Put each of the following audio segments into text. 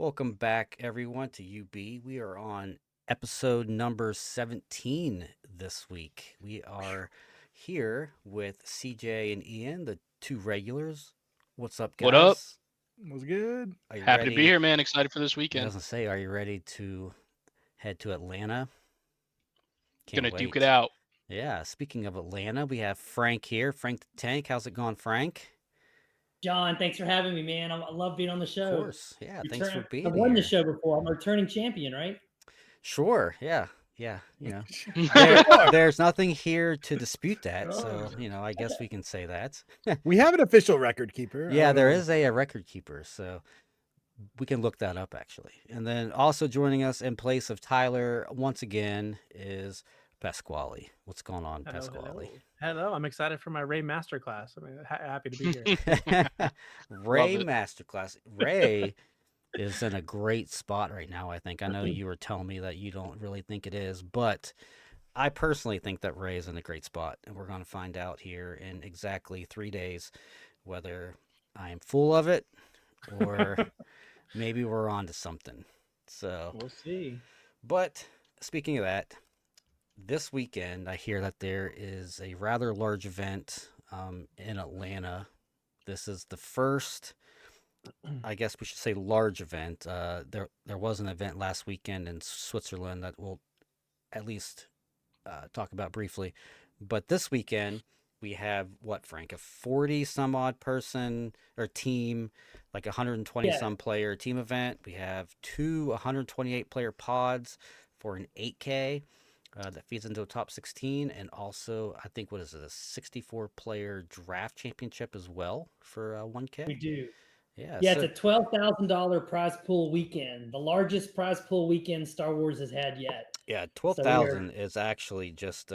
Welcome back, everyone, to UB. We are on episode number 17 this week. We are here with CJ and Ian, the two regulars. What's up, What up? guys? Was good. Are you Happy to be ready? here, man. Excited for this Yeah, I weekend. was gonna say, are you ready to head to Atlanta? Can't Gonna duke it wait. out. Yeah, speaking of Atlanta, we have Frank here. Frank the Tank. How's it going, Frank? John, thanks for having me, man. I love being on the Of show. course. Yeah, thanks for Return. I've being won the here. show before. I'm a returning champion, right? Sure. Yeah. Yeah. So far, There's nothing here to dispute that. Oh. So, I guess we can say that. we have an official record keeper. I Yeah, don't there know. is a record keeper. So we can look that up actually. And then also joining us in place of Tyler once again is Pasquale. What's going on, Hello, hello. Pasquale? Hello, I'm excited for my Ray masterclass. I mean, happy to be here. Ray it. Masterclass. Ray is in a great spot right now, I think. I know you were telling me that you don't really think it is, but I personally think that Ray is in a great spot, and we're going to find out here in exactly 3 days whether I am full of it or maybe we're on to something. So, We'll see. but speaking of that, this weekend I hear that there is a rather large event in Atlanta. This is the first, I guess we should say, large event. There was an event last weekend in Switzerland that we'll at least talk about briefly. But this weekend, we have what, Frank? A 40 some odd person or team, like 120 Yeah. some player team event. We have two 128 player pods for an 8K that feeds into a top 16. And also, I think, what is it, a 64 player draft championship as well for We 1K? do. Yeah. Yeah, So, it's a $12,000 prize pool weekend, the largest prize pool weekend Star Wars has had yet. yeah, So we 12,000 are, is actually just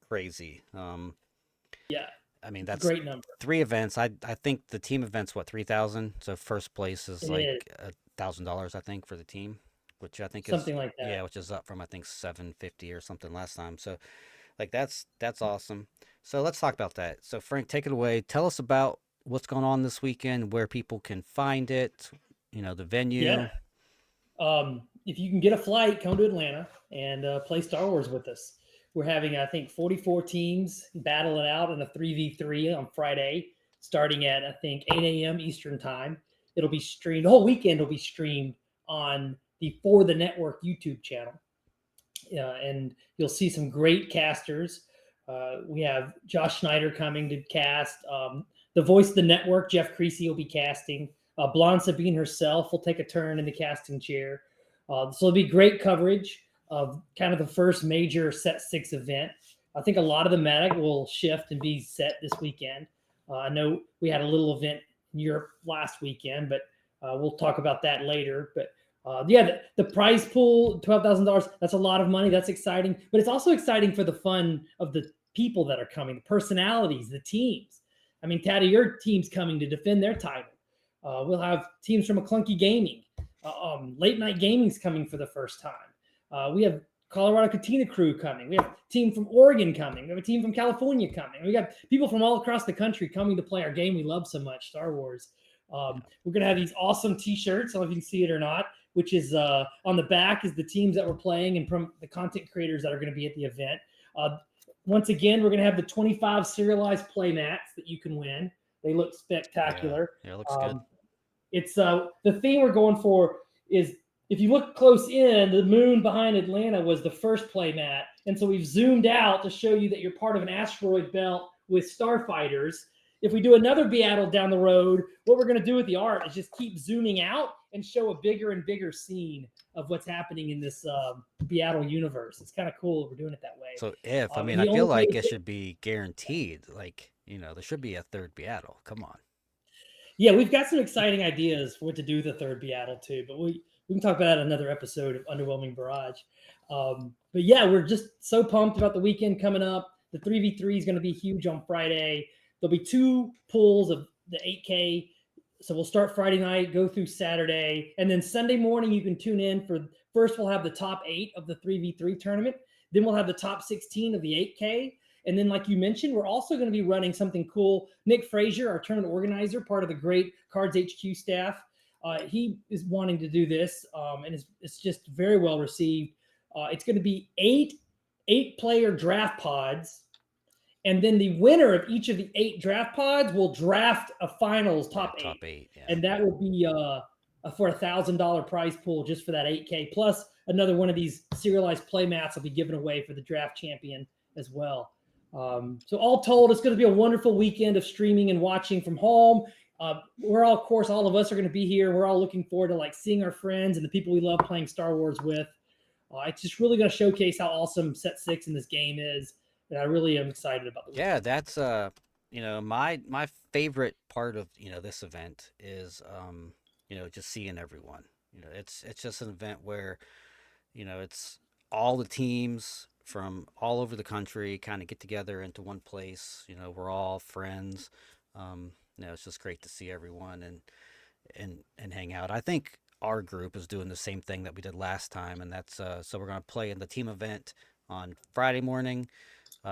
crazy. yeah, I mean, it's a that's great number. three events. I think the team event's what, 3,000. So first place is It like is $1,000, I think, for the team, which I think is, something like that. yeah, which is up from I think 750 or something last time. So like that's awesome. So let's talk about that. So Frank, take it away. Tell us about what's going on this weekend, where people can find it. The venue. Yeah. If you can get a flight, come to Atlanta and play Star Wars with us. We're having, I think, 44 teams battle it out in a 3v3 on Friday, starting at, I think, 8 a.m. Eastern Time. It'll be streamed, the whole weekend will be streamed on the For the Network YouTube channel. And you'll see some great casters. We have Josh Schneider coming to cast. The voice of the network, Jeff Creasy, will be casting. Blonde Sabine herself will take a turn in the casting chair. So it'll be great coverage of kind of the first major Set 6 event. I think a lot of the meta will shift and be set this weekend. I know we had a little event in Europe last weekend, but we'll talk about that later. But yeah, the prize pool, $12,000. That's a lot of money. That's exciting, but it's also exciting for the fun of the people that are coming, the personalities, the teams. I mean, Tatta, your team's coming to defend their title. We'll have teams from McClunky Gaming. Late Night Gaming's coming for the first time. We have Colorado Katina crew coming. We have a team from Oregon coming. We have a team from California coming. We got people from all across the country coming to play our game we love so much, Star Wars. We're going to have these awesome T-shirts. I don't know if you can see it or not, which is on the back is the teams that we're playing and from the content creators that are going to be at the event. Once again, we're going to have the 25 serialized play mats that you can win. They look spectacular. Yeah, it looks good. It's the theme we're going for is, if you look close in, the moon behind Atlanta was the first play mat. And so we've zoomed out to show you that you're part of an asteroid belt with starfighters. If we do another BIATL down the road, what we're going to do with the art is just keep zooming out and show a bigger and bigger scene of what's happening in this BIATL universe. It's kind of cool that we're doing it that way. So I And mean, the I feel only like way it should be guaranteed. Like, there should be a third BIATL. Come on. Yeah, we've got some exciting ideas for what to do with the third BIATL too, but we can talk about that in another episode of Underwhelming Barrage. But yeah, we're just so pumped about the weekend coming up. The 3v3 is going to be huge on Friday. There'll be two pools of the 8K. So we'll start Friday night, go through Saturday, and then Sunday morning you can tune in for, first we'll have the top 8 of the 3v3 tournament. Then we'll have the top 16 of the 8K. And then, like you mentioned, we're also going to be running something cool. Nick Frazier, our tournament organizer, part of the great Cards HQ staff, He is wanting to do this, and it's just very well received. It's going to be eight-player draft pods, and then the winner of each of the 8 draft pods will draft a finals top top 8, 8. Yeah. and that will be for $1,000 prize pool just for that 8K. Plus another one of these serialized play mats will be given away for the draft champion as well. So all told, it's going to be a wonderful weekend of streaming and watching from home. We're all, of course, all of us are going to be here. We're all looking forward to like seeing our friends and the people we love playing Star Wars with. It's just really going to showcase how awesome Set 6 in this game is, and I really am excited about the weekend. Yeah, that's my favorite part of this event is just seeing everyone. It's just an event where it's all the teams from all over the country kind of get together into one place. We're all friends. It's just great to see everyone and hang out. I think our group is doing the same thing that we did last time, and that's so we're going to play in the team event on Friday morning.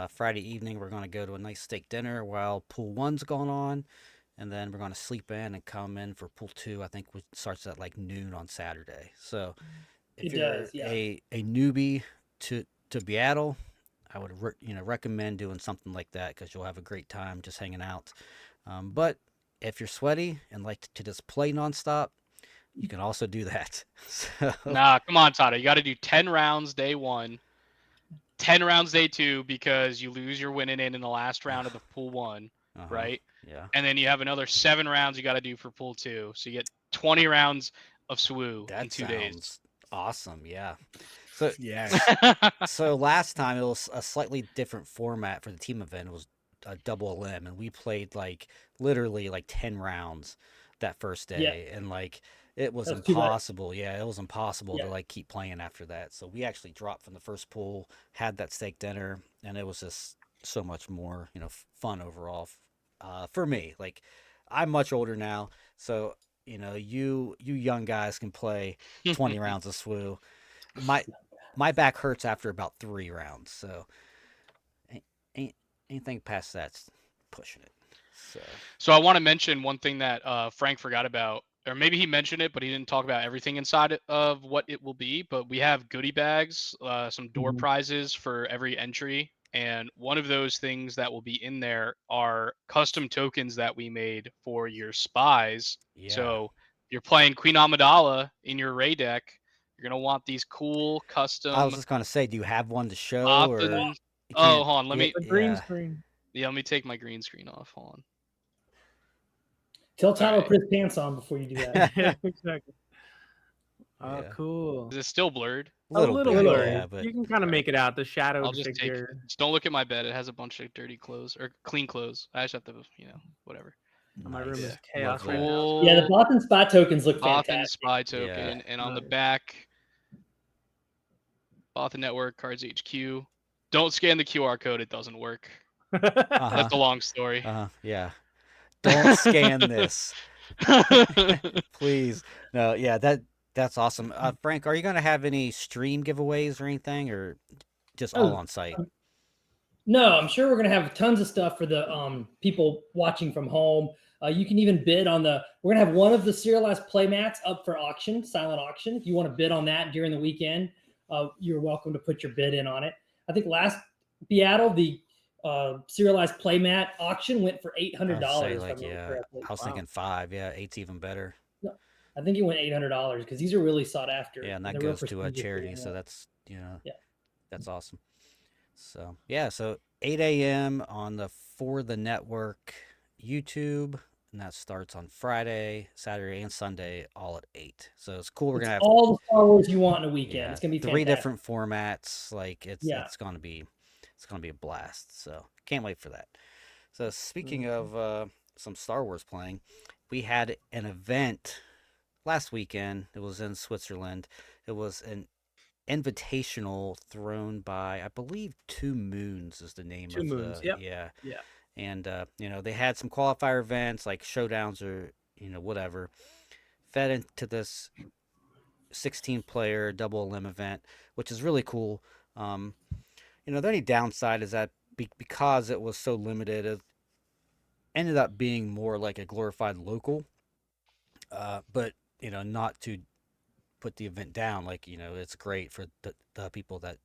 Friday evening, we're going to go to a nice steak dinner while pool 1's going on, and then we're going to sleep in and come in for pool 2. I think it starts at like noon on Saturday. So if you're a newbie to BIATL, I would recommend doing something like that because you'll have a great time just hanging out. But if you're sweaty and like to just play nonstop, you can also do that. So, Nah, come on, Tatta. You got to do 10 rounds day 1, 10 rounds day 2 because you lose your winning in the last round of the pool 1, right? Yeah. And then you have another 7 rounds you got to do for pool 2. So you get 20 rounds of SWU in 2 days. Awesome. Yeah. So Yeah. so last time it was a slightly different format for the team event. It was a double elim, and we played like literally like 10 rounds that first day, and like it was impossible. Yeah, it was impossible to like keep playing after that. So we actually dropped from the first pool, had that steak dinner, and it was just so much more fun overall for me. Like I'm much older now, so you young guys can play 20 rounds of SWU. My back hurts after about 3 rounds, so anything past that's pushing it. So I want to mention one thing that Frank forgot about, or maybe he mentioned it, but he didn't talk about everything inside of what it will be. But we have goodie bags, some door prizes for every entry. And one of those things that will be in there are custom tokens that we made for your spies. Yeah. So you're playing Queen Amidala in your Ray deck. You're going to want these cool custom. I was just going to say, do you have one to show? Hold on. Let me. Green screen. Yeah, let me take my green screen off. Hold on. Tell Tyler to put his pants on before you do that. Yeah, exactly. Oh, cool. Is it still blurred? A little blurry. Yeah, but you can kind of make it out. The shadow. I'll just take. Just don't look at my bed. It has a bunch of dirty clothes or clean clothes. I just have to, whatever. My room is chaos. Cool. Yeah, the Bothan spy tokens look Bothan fantastic. spy token, and on the back, Bothan Network Cards HQ. Don't scan the QR code; it doesn't work. That's a long story. Yeah. Don't scan this, please. No, yeah, that's awesome. Frank, are you going to have any stream giveaways or anything, or just all on site? No, I'm sure we're going to have tons of stuff for the people watching from home. You can even bid on we're going to have one of the serialized playmats up for auction, silent auction. If you want to bid on that during the weekend, you're welcome to put your bid in on it. I think last BIATL, the serialized playmat auction went for $800. I was thinking 5. Yeah, 8's even better. No, I think it went $800 because these are really sought after. Yeah, and that goes to a charity, so that's that's awesome. So so 8 a.m. on the For the Network YouTube, and that starts on Friday, Saturday, and Sunday, all at 8. So it's cool. We're gonna have all the Star Wars you want in a weekend. Yeah, it's gonna be 3 different formats. Like it's gonna be a blast. So can't wait for that. So speaking of some Star Wars playing, we had an event last weekend. It was in Switzerland. It was an invitational thrown by, I believe, Two Moons is the name Two of Moons. the Yeah. And they had some qualifier events like showdowns or whatever, fed into this 16-player double elim event, which is really cool. The only downside is that because it was so limited, it ended up being more like a glorified local. But not to put the event down. Like, it's great for the people that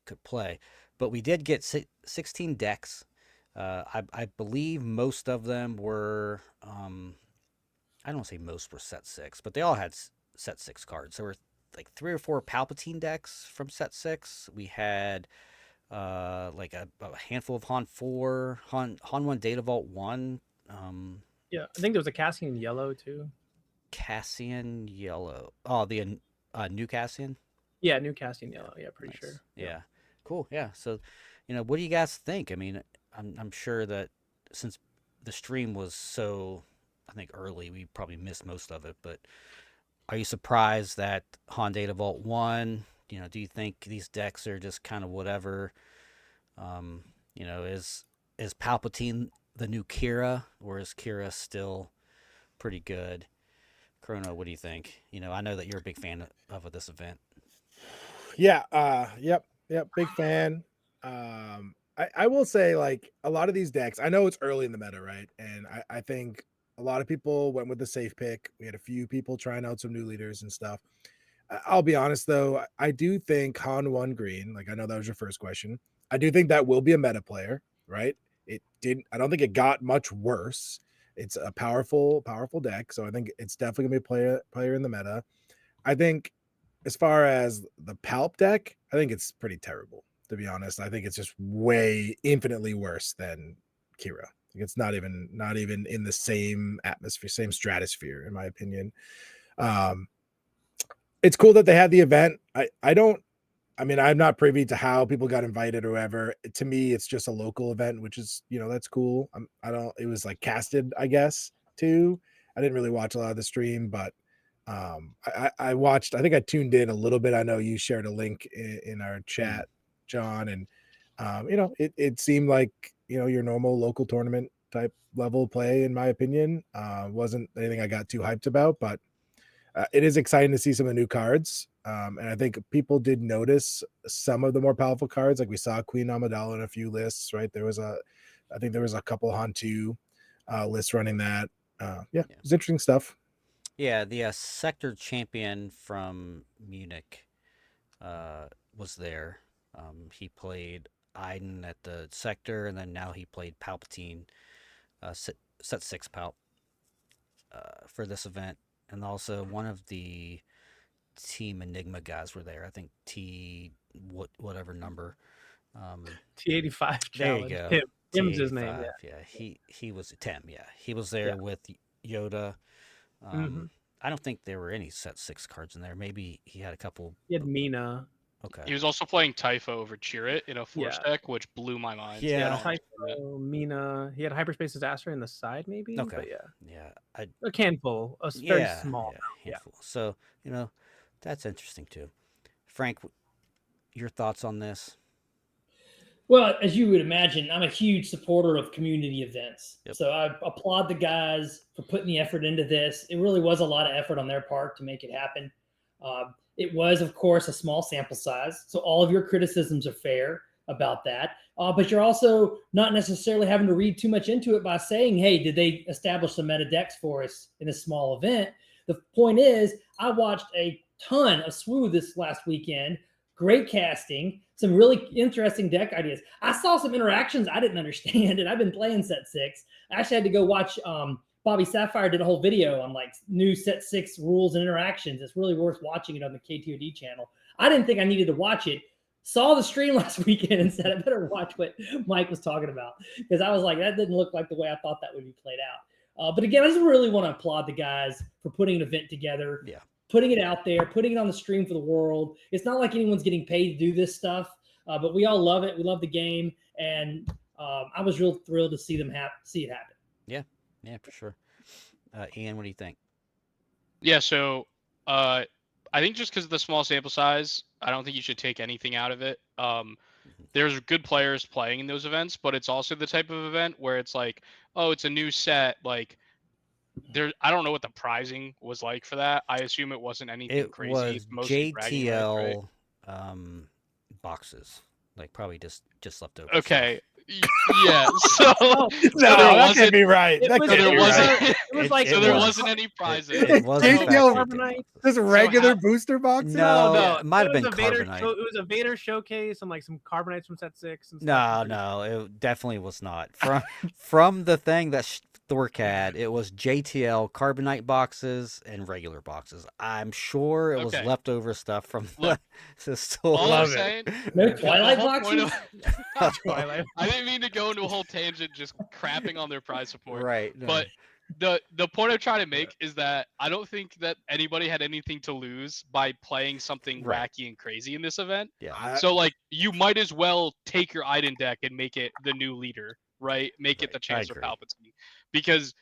could play. But we did get 16 decks. I believe most of them were, I don't say most were set six, but they all had set six cards. There were like 3 or 4 Palpatine decks from set six. We had like a handful of Han 4, Han 1 Data Vault 1. Yeah, I think there was a Cassian yellow too. Cassian Yellow. Oh, the new Cassian? Yeah, new Cassian yellow. Yeah, pretty Nice. sure. Yeah. Cool. Yeah. So, what do you guys think? I mean, I'm sure that since the stream was so, I think, early, we probably missed most of it. But are you surprised that Han Data Vault won? Do you think these decks are just kind of whatever? Is Palpatine the new Kira, or is Kira still pretty good? Chrono, what do you think? I know that you're a big fan of this event. Yeah. Yep. Big fan. I will say, like, a lot of these decks, I know it's early in the meta, right? And I think a lot of people went with the safe pick. We had a few people trying out some new leaders and stuff. I'll be honest though, I do think Han 1 green, like, I know that was your first question. I do think that will be a meta player, right? I don't think it got much worse. It's a powerful deck. So I think it's definitely gonna be a player in the meta. I think as far as the Palp deck, I think it's pretty terrible, to be honest. I think it's just way infinitely worse than Kira. It's not even in the same atmosphere, same stratosphere, in my opinion. It's cool that they had the event. I'm not privy to how people got invited or whatever. To me, it's just a local event, which is, that's cool. It was like casted, I guess, too. I didn't really watch a lot of the stream, but I watched, I think I tuned in a little bit. I know you shared a link in our chat, John, and it seemed like, your normal local tournament type level play, in my opinion. Wasn't anything I got too hyped about, but it is exciting to see some of the new cards. And I think people did notice some of the more powerful cards. Like we saw Queen Amidala in a few lists, right? I think there was a couple Han2 lists running that. It was interesting stuff. Yeah, the sector champion from Munich was there. He played Iden at the sector, and then now he played Palpatine, set 6 Palp for this event. And also one of the Team Enigma guys were there. I think whatever number. T85 There you challenge. go. Tim's his name. Yeah, he was Tim. Yeah, he was there with Yoda. Mhm. I don't think there were any set 6 cards in there. Maybe he had a couple. He had Mina. Okay. He was also playing Typho over Chirrut in a force deck, which blew my mind. Yeah. Typho, Mina. He had Hyperspace Disaster in the side, maybe. Okay. But yeah, a handful. A very small. Yeah, handful. So that's interesting too. Frank, your thoughts on this? Well, as you would imagine, I'm a huge supporter of community events. Yep. So I applaud the guys for putting the effort into this. It really was a lot of effort on their part to make it happen. It was, of course, a small sample size. So all of your criticisms are fair about that. But you're also not necessarily having to read too much into it by saying, hey, did they establish some meta decks for us in a small event? The point is, I watched a ton of SWU this last weekend. Great casting, some really interesting deck ideas. I saw some interactions I didn't understand, and I've been playing set 6. I actually had to go watch Bobby Sapphire did a whole video on like new set 6 rules and interactions. It's really worth watching it on the KTOD channel. I didn't think I needed to watch it. Saw the stream last weekend and said I better watch what Mike was talking about, because I was like, that didn't look like the way I thought that would be played out. But again, I just really want to applaud the guys for putting an event together. Yeah. Putting it out there, putting it on the stream for the world. It's not like anyone's getting paid to do this stuff, but we all love it. We love the game, and I was real thrilled to see see it happen. Yeah, for sure. Ian, what do you think? Yeah, so I think just because of the small sample size, I don't think you should take anything out of it. There's good players playing in those events, but it's also the type of event where it's like, oh, it's a new set, like. I don't know what the pricing was like for that. I assume it wasn't anything It crazy. was It's mostly bragging rights, right? JTL boxes, like probably just left over. Okay, Yeah, so No, there that wasn't- can't be right. It That was, So can't there be wasn't. right. it was like So there was. wasn't any prizes. It was in fact JTL JTL Carbonite. boxes. Just So regular how- booster boxes. No, No, it might have was been a Vader Carbonite. it was a Vader showcase and like some Carbonates from set 6 and No, stuff. no, it definitely was not. From the thing that Thork had, it was JTL Carbonite boxes and regular boxes. I'm sure it was Okay. leftover stuff from Look, the store. all Love I'm it. saying, No the Twilight whole point boxes? of Twilight. I didn't mean to go into a whole tangent just crapping on their prize support. Right. No. But the point I'm trying to make is that I don't think that anybody had anything to lose by playing something Right. wacky and crazy in this event. Yeah. So like you might as well take your Iden deck and make it the new leader, right? Make it Right. the I Chancellor agree. Palpatine. Because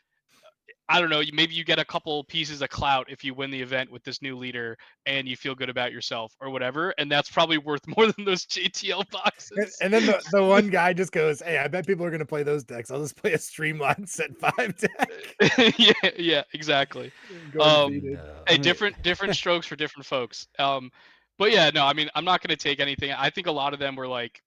I don't know, maybe you get a couple pieces of clout if you win the event with this new leader and you feel good about yourself or whatever, and that's probably worth more than those JTL boxes. And then the one guy just goes, "Hey, I bet people are gonna play those decks. I'll just play a Streamline set 5 deck." yeah, exactly. Go undefeated. No. Hey, I mean, different strokes for different folks. But yeah, no, I mean, I'm not gonna take anything. I think a lot of them were like,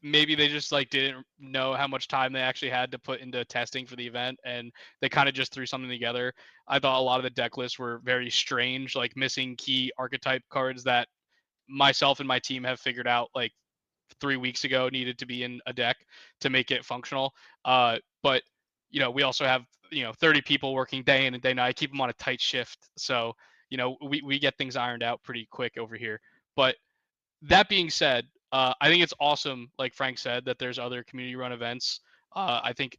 maybe they just like didn't know how much time they actually had to put into testing for the event, and they kind of just threw something together. I thought a lot of the deck lists were very strange, like missing key archetype cards that myself and my team have figured out like 3 weeks ago needed to be in a deck to make it functional. But we also have 30 people working day in and day night. I keep them on a tight shift, so we get things ironed out pretty quick over here. But that being said, I think it's awesome, like Frank said, that there's other community run events. I think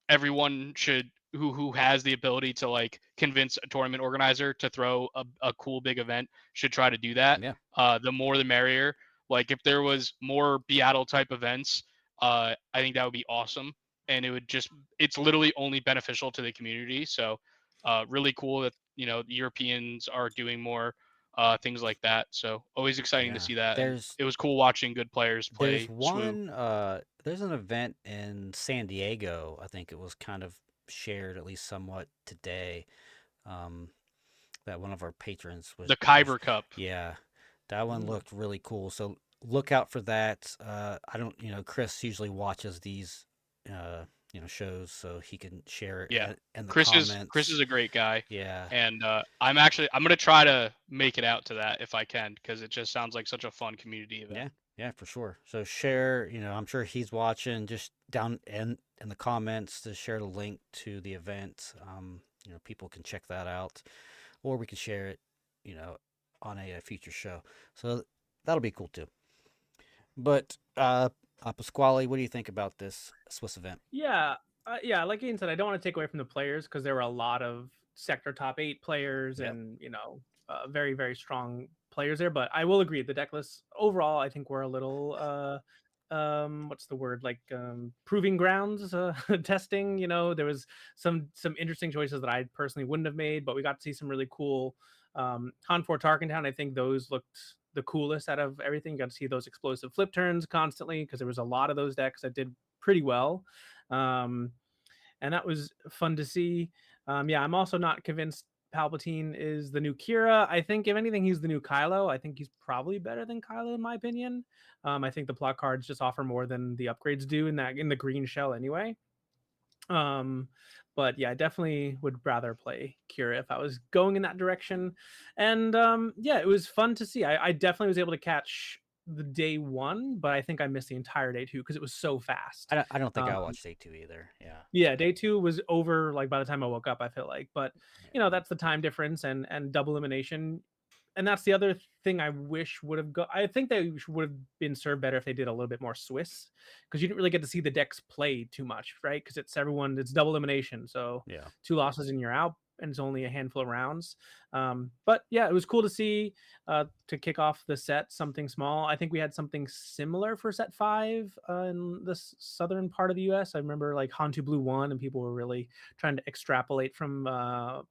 everyone should who has the ability to like convince a tournament organizer to throw a cool big event should try to do that. yeah. The more the merrier. Like if there was more BIATL type events, I think that would be awesome, and it's literally only beneficial to the community. So really cool that Europeans are doing more things like that. So always exciting to Yeah. see that. And There's it was cool watching good players play one there's an event in San Diego. I think it was kind of shared at least somewhat today. That one of our patrons was the Kyber Cup. Yeah. That one looked really cool. So look out for that. I don't, Chris usually watches these shows so he can share it Yeah. in the Chris comments. is a great guy. Yeah. And I'm gonna try to make it out to that if I can, because it just sounds like such a fun community event. Yeah, for sure. So share, I'm sure he's watching, just down in the comments to share the link to the event. People can check that out, or we can share it, on a future show. So that'll be cool too. But Pasquale, what do you think about this Swiss event? Yeah, like Ian said, I don't want to take away from the players because there were a lot of sector top 8 players Yep. and very, very strong players there. But I will agree, the deck lists overall, I think, were a little what's the word, like proving grounds, testing. There was some interesting choices that I personally wouldn't have made, but we got to see some really cool Han 4 Tarkentown. I think those looked the coolest out of everything. You got to see those explosive flip turns constantly because there was a lot of those decks that did pretty well, and that was fun to see. I'm also not convinced Palpatine is the new Kira. I think if anything, he's the new Kylo. I think he's probably better than Kylo in my opinion. I think the plot cards just offer more than the upgrades do in the green shell anyway. But yeah, I definitely would rather play Kira if I was going in that direction. And it was fun to see. I definitely was able to catch the day 1, but I think I missed the entire day 2 because it was so fast. I don't think I watched day 2 either. Yeah. Yeah, day 2 was over like by the time I woke up, I feel like. But that's the time difference and double elimination. And that's the other thing I wish would have I think they would have been served better if they did a little bit more Swiss, because you didn't really get to see the decks play too much, right? Because it's double elimination, so Yeah. 2 losses and you're out, and it's only a handful of rounds. But yeah, it was cool to see to kick off the set something small. I think we had something similar for set 5 in the southern part of the US. I remember like Hantu Blue won, and people were really trying to extrapolate from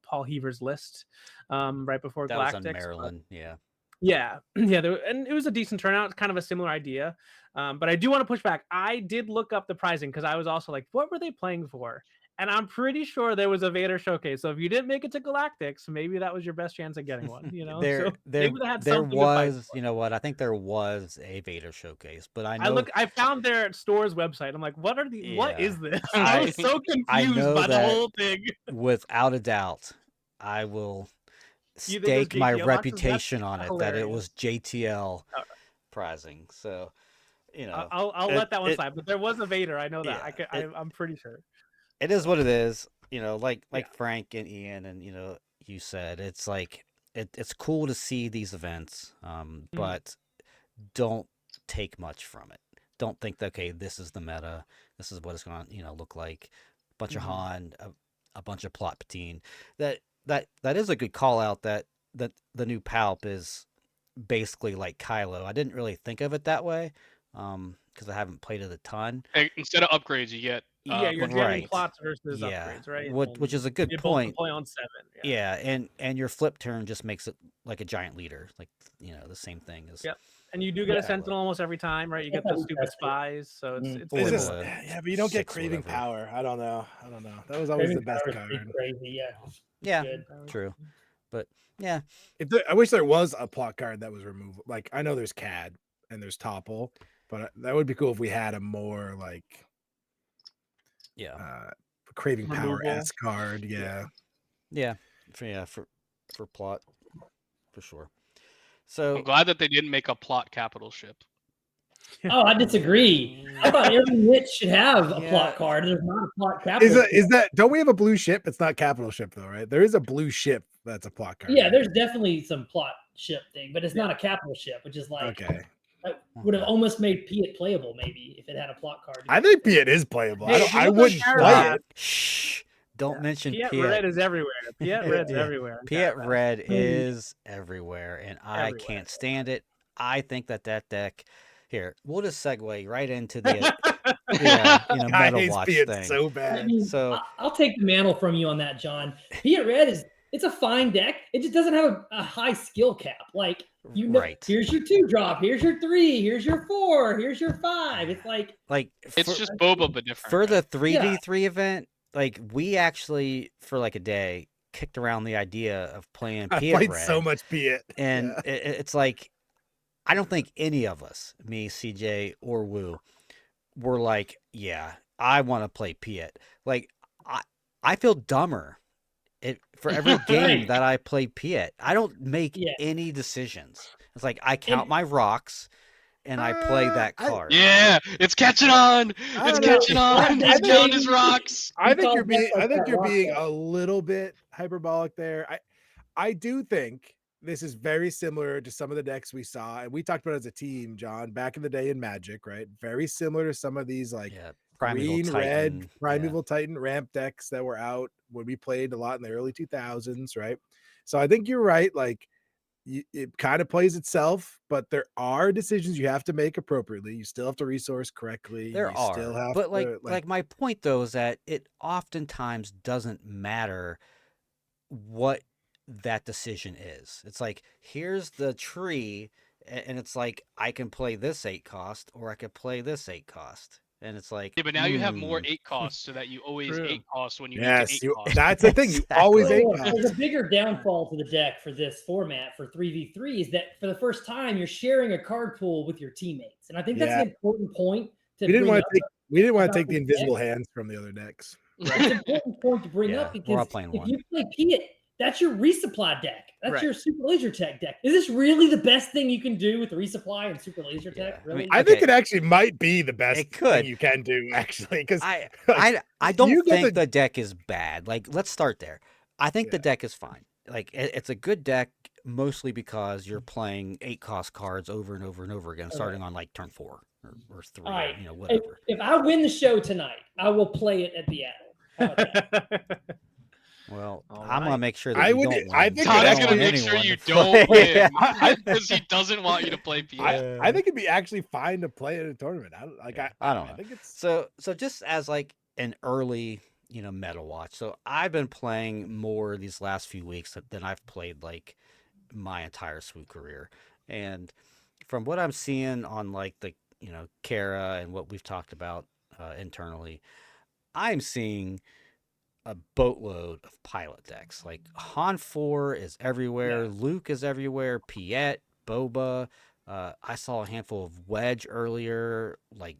Paul Heaver's list right before That Galactics. was in Maryland. Yeah. Yeah, and it was a decent turnout. Kind of a similar idea, but I do want to push back. I did look up the pricing because I was also like, what were they playing for? And I'm pretty sure there was a Vader showcase. So if you didn't make it to Galactics, maybe that was your best chance at getting one. So there maybe they had there something to fight was, for. you know what? I think there was a Vader showcase, but I I know found their store's website. I'm like, what yeah, is this? I was so I confused know by the that whole thing. without a doubt, I will You think it was stake my JTL boxes? That's reputation on it that it was hilarious. JTL Uh, prizing. So, you know, I'll it let that one it slide. But there was a Vader. I know that. yeah, I'm pretty sure. it is what it is. Like Yeah. Frank and Ian and you said, it's like it's cool to see these events, but don't take much from it. Don't think that okay, this is the meta. This is what it's going to look like. Bunch of Han, a bunch of plot patine. That is a good call out. That the new Palp is basically like Kylo. I didn't really think of it that way, because I haven't played it a ton. Instead of upgrades, you get Yeah, you're jamming Right. plots versus Yeah, upgrades, right? which is a good you both point. deploy on 7. Yeah, and your flip turn just makes it like a giant leader, like the same thing as. Yep. And you do get a Kylo. Sentinel almost every time, right? You get the stupid spies, so it's Or It's simple. just the yeah, but you don't get 6 craving whatever. power. I don't know. That was always the Craving best Power is pretty card. crazy. Yeah. Yeah, Good. true. But yeah, I wish there was a plot card that was removable. Like I know there's CAD and there's Topple, but that would be cool if we had a more like yeah, craving power Removal. S card. Yeah. for plot, for sure. I'm So glad that they didn't make a plot capital ship. Oh, I disagree. I thought every niche should have a Yeah. plot card. There's not a plot capital. Is that don't we have a blue ship? It's not capital ship though, right? There is a blue ship that's a plot card. Yeah, right? there's definitely some plot ship thing, but it's not a capital ship, which is like Okay. that would have almost made Piet playable maybe if it had a plot card. I think Piet is playable. Hey, if you I look on wouldn't play Caravan, it. Shh! Don't mention Piet Piet. Red is everywhere. Piet Red's Yeah. everywhere. in Piet Caravan. Red is everywhere, and I Everywhere. can't stand it. I think that deck. Here, we'll just segue right into the I Meta hate Watch Piet thing. so I bad. mean, So I'll take the mantle from you on that, John. Piet Red it's a fine deck. It just doesn't have a high skill cap. Like right. here's your 2-drop, here's your 3, here's your 4, here's your 5. It's like It's just Boba, but different. for the right? 3v3 event. Like we actually for like a day kicked around the idea of playing I Piet played Red, so much Piet. and Yeah. it's like I don't think any of us, me, CJ, or Woo, were like, yeah, I want to play Piet. Like I feel dumber for every game Right. that I play Piet. I don't make Yeah. any decisions. It's like I count my rocks and I play that card. Yeah, it's catching on. I It's don't know. catching on. I He's think- counting his rocks. I think call you're being that like that rock being set. a little bit hyperbolic there. I do think this is very similar to some of the decks we saw, and we talked about as a team, John, back in the day in Magic, right? Very similar to some of these like Primeval green, Titan, red, Primeval Titan ramp decks that were out when we played a lot in the early 2000s, right? So I think you're right. Like it kind of plays itself, but there are decisions you have to make appropriately. You still have to resource correctly. There you are, still have but to, like my point though is that it oftentimes doesn't matter what that decision is. It's like here's the tree, and it's like I can play this 8 cost or I could play this 8 cost, and it's like Yeah, but now you have more 8 costs, so that you always True. 8 costs when you yes, need to 8 costs. that's the thing. You always Exactly. 8 Well, cost. there's a bigger downfall to the deck for this format for 3v3 is that for the first time you're sharing a card pool with your teammates, and I think that's Yeah. an important point to We didn't bring want up. to take about the the invisible deck. hands from the other decks. It's an important point to bring up we're because all playing if one. you play Piet, that's your resupply deck. That's Right. your Super Laser Tech deck. Is this really the best thing you can do with resupply and Super Laser Yeah, Tech? I Really? mean, I think Okay. it actually might be the best It could. thing you can do, actually, because I you don't get think the deck is bad. Like let's start there. I think the Yeah. deck is fine. Like it's a good deck mostly because you're playing 8 cost cards over and over and over again, starting on like turn 4 or 3, All right. whatever. If I win the show tonight, I will play it at BIATL. How about that? Well, All I'm gonna right. make sure that I you would- don't win. I think Todd it is actually- gonna want make sure anyone you to don't play. win I- because he doesn't want you to play Piet. I think it'd be actually fine to play in a tournament. I don't know. I think it's So just as like an early, meta watch. So I've been playing more these last few weeks than I've played like my entire Swoop career. And from what I'm seeing on like the, Kara and what we've talked about internally, I'm seeing a boatload of pilot decks. Like Han 4 is everywhere, Yeah. Luke is everywhere, Piet, Boba. I saw a handful of Wedge earlier, like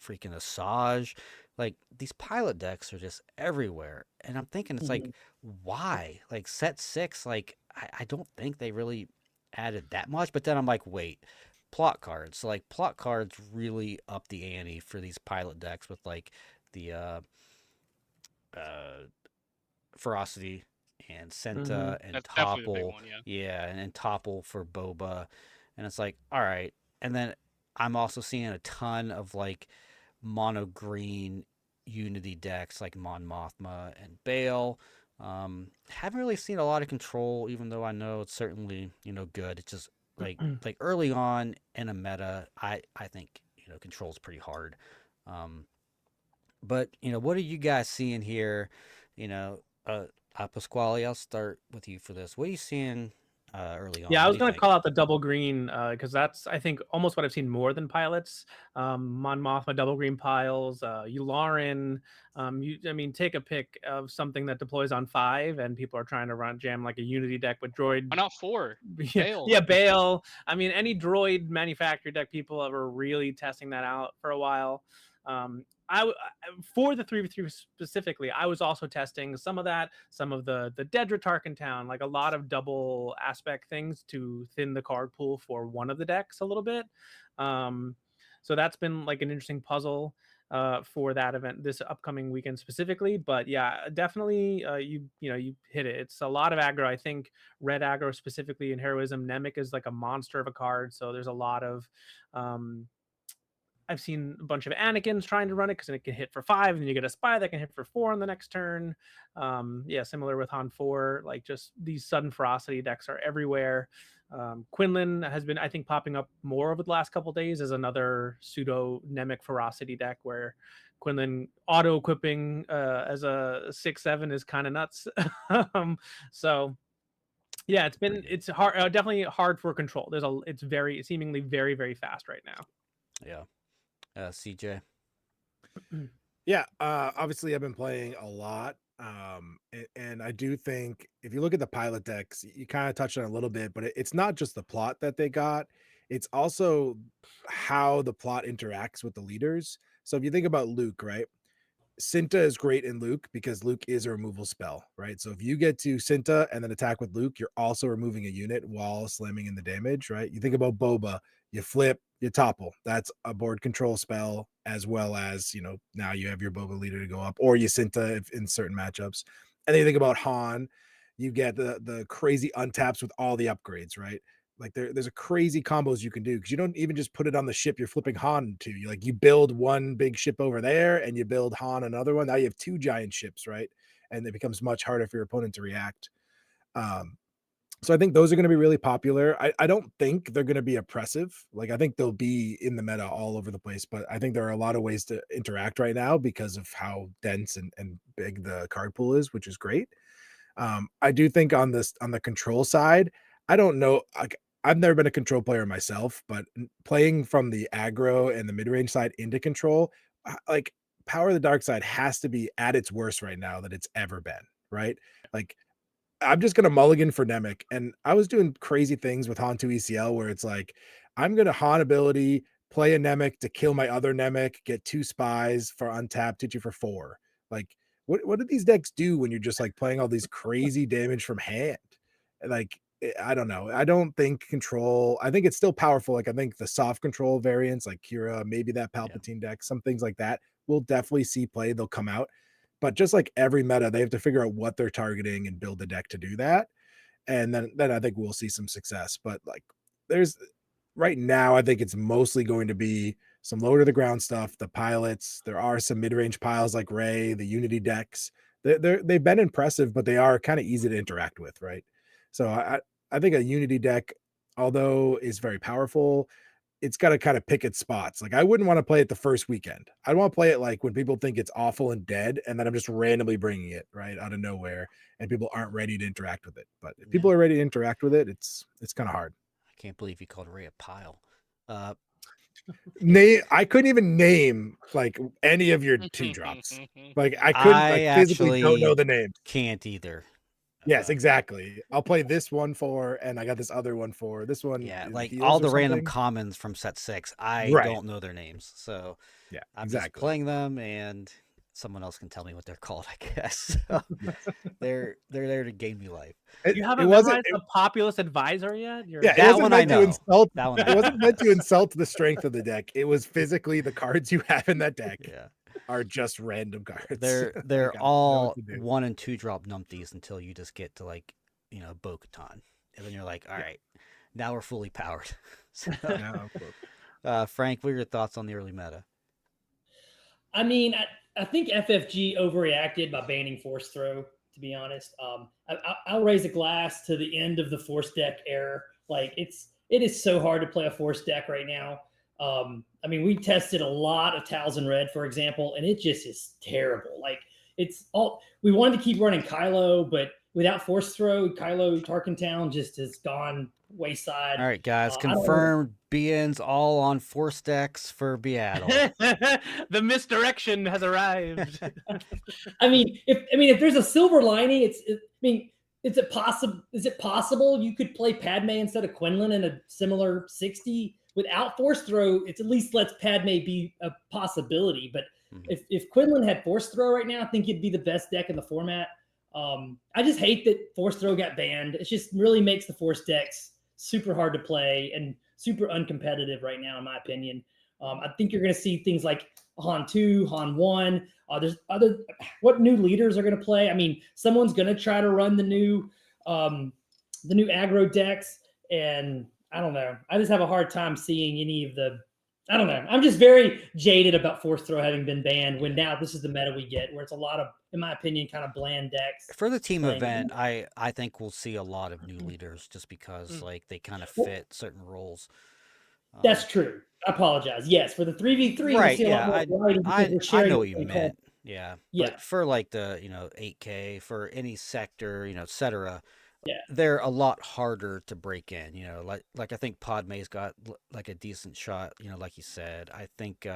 freaking Asajj. Like these pilot decks are just everywhere. And I'm thinking it's like, why? Like set 6, like I don't think they really added that much. But then I'm like, wait, plot cards. So like plot cards really up the ante for these pilot decks with like the uh Ferocity and Senta and That's definitely the big Topple. one. Yeah. Yeah, and Topple for Boba. And it's like, all right. And then I'm also seeing a ton of like mono green Unity decks like Mon Mothma and Bale. Haven't really seen a lot of control, even though I know it's certainly, good. It's just like early on in a meta, I think, control's pretty hard. Um, but what are you guys seeing here? You know, Pasquale, I'll start with you for this. What are you seeing early on? Yeah, I What was do you going to think? call out the double green because that's, I think, almost what I've seen more than pilots. Mon Mothma double green piles, Yularen. I mean, take a pick of something that deploys on 5, and people are trying to run jam like a Unity deck with droid. Why not 4? Yeah, Bale. yeah, Bale. I mean, any droid manufactured deck, people were really testing that out for a while. For the 3v3 specifically, I was also testing some of that, some of the Dedra Tarkin Town, like a lot of double aspect things to thin the card pool for one of the decks a little bit. So that's been like an interesting puzzle for that event this upcoming weekend specifically. But yeah, definitely you hit it. It's a lot of aggro. I think red aggro specifically in heroism. Nemec is like a monster of a card, so there's a lot of I've seen a bunch of Anakins trying to run it because it can hit for 5, and then you get a spy that can hit for 4 on the next turn. Yeah, similar with Han 4. Like just these sudden ferocity decks are everywhere. Quinlan has been, I think, popping up more over the last couple of days as another pseudo Nemec ferocity deck where Quinlan auto equipping as a 6/7 is kind of nuts. So yeah, it's hard, definitely hard for control. It's very seemingly very very fast right now. Yeah. CJ. Yeah, obviously I've been playing a lot. And I do think if you look at the pilot decks, you kind of touched on it a little bit, but it's not just the plot that they got, it's also how the plot interacts with the leaders. So if you think about Luke, right? Cinta is great in Luke because Luke is a removal spell, right? So if you get to Cinta and then attack with Luke, you're also removing a unit while slamming in the damage, right? You think about Boba, you flip, you topple. That's a board control spell, as well as, now you have your Boba leader to go up, or you Cinta in certain matchups. And then you think about Han, you get the crazy untaps with all the upgrades, right? Like there's a crazy combos you can do because you don't even just put it on the ship you're flipping Han to. You build one big ship over there and you build Han another one. Now you have 2 giant ships, right? And it becomes much harder for your opponent to react. So I think those are going to be really popular. I don't think they're going to be oppressive. Like I think they'll be in the meta all over the place, but I think there are a lot of ways to interact right now because of how dense and big the card pool is, which is great. I do think on the control side, I don't know. Like, I've never been a control player myself, but playing from the aggro and the mid range side into control, like Power of the Dark Side has to be at its worst right now that it's ever been. Right? Like I'm just gonna mulligan for Nemec, and I was doing crazy things with Han 2 ECL where it's like I'm gonna Han ability, play a Nemec to kill my other Nemec, get 2 spies for untapped, hit you for 4. Like, what do these decks do when you're just like playing all these crazy damage from hand? Like, I don't know. I don't think control. I think it's still powerful. Like, I think the soft control variants, like Kira, maybe that Palpatine deck, some things like that, we'll definitely see play. They'll come out. But just like every meta, they have to figure out what they're targeting and build a deck to do that. And then I think we'll see some success. But like there's right now, I think it's mostly going to be some lower to the ground stuff, the pilots. There are some mid-range piles like Ray, the Unity decks. They've been impressive, but they are kind of easy to interact with, right? So I think a Unity deck, although is very powerful, it's got to kind of pick its spots. Like I wouldn't want to play it the first weekend. I want to play it like when people think it's awful and dead, and then I'm just randomly bringing it right out of nowhere, and people aren't ready to interact with it. But if people are ready to interact with it, it's kind of hard. I can't believe you called Ray a pile. I couldn't even name like any of your 2-drops. Like I couldn't like physically don't know the names. Can't either. Yes, exactly. I'll play this one for, and I got this other one for. This one, Yeah, is like heals all or the random something. commons from set 6, I Right. don't know their names, so Yeah, I'm just exactly. playing them, and someone else can tell me what they're called, I guess. So they're there to game me life. You haven't It wasn't. memorized the Populous Advisor yet? Yeah, it That wasn't one I meant to know. insult. That one I It wasn't know. meant to insult the strength of the deck. It was physically the cards you have in that deck Yeah, are just random cards. they're Like, they're I don't know what all to do. 1 and 2 drop numpties until you just get to like Bo-Katan, and then you're like, all right, now we're fully powered. So, No, Frank, what are your thoughts on the early meta? I mean, I think FFG overreacted by banning Force Throw. To be honest, I'll raise a glass to the end of the Force deck era. Like it is so hard to play a Force deck right now. I mean, we tested a lot of Talisman Red, for example, and it just is terrible. Like it's all we wanted to keep running Kylo, but without Force Throw, Kylo Tarkentown just has gone wayside. All right, guys, I don't know. confirmed BN's all on Force decks for BIATL. The misdirection has arrived. I mean, if there's a silver lining, is it possible you could play Padme instead of Quinlan in a similar 60 without Force Throw? It at least lets Padme be a possibility. But if Quinlan had Force Throw right now, I think it'd be the best deck in the format. I just hate that Force Throw got banned. It just really makes the Force decks super hard to play and super uncompetitive right now, in my opinion. I think you're going to see things like Han 2, Han 1. There's other what new leaders are going to play. I mean, someone's going to try to run the new aggro decks, and I don't know. I just have a hard time seeing any of the. I don't know. I'm just very jaded about Force Throw having been banned. When now this is the meta we get, where it's a lot of, in my opinion, kind of bland decks. For the team event, I think we'll see a lot of new leaders just because like they kind of fit certain roles. That's true. I apologize. Yes, for the 3v3, right? we see a Yeah, lot more variety because we're I sharing know the what you same meant. card. Yeah, Yeah. but for like the 8K for any sector, etc. Yeah. They're a lot harder to break in. Like I think Padme's got like a decent shot. Like you said, I think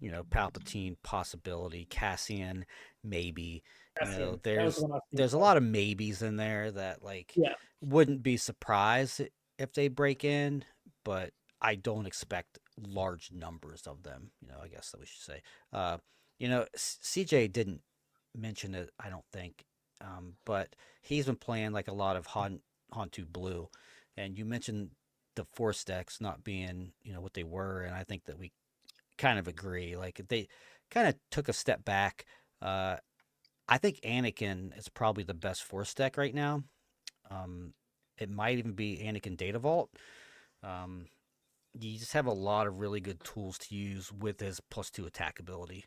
Palpatine possibility, Cassian maybe. Cassian. There's a lot of maybes in there that like Yeah. wouldn't be surprised if they break in, but I don't expect large numbers of them. I guess that we should say. CJ didn't mention it, I don't think, but he's been playing like a lot of Hantu Blue, and you mentioned the Force decks not being what they were, and I think that we kind of agree. Like they kind of took a step back. I think Anakin is probably the best Force deck right now. It might even be Anakin Data Vault. You just have a lot of really good tools to use with his +2 attack ability.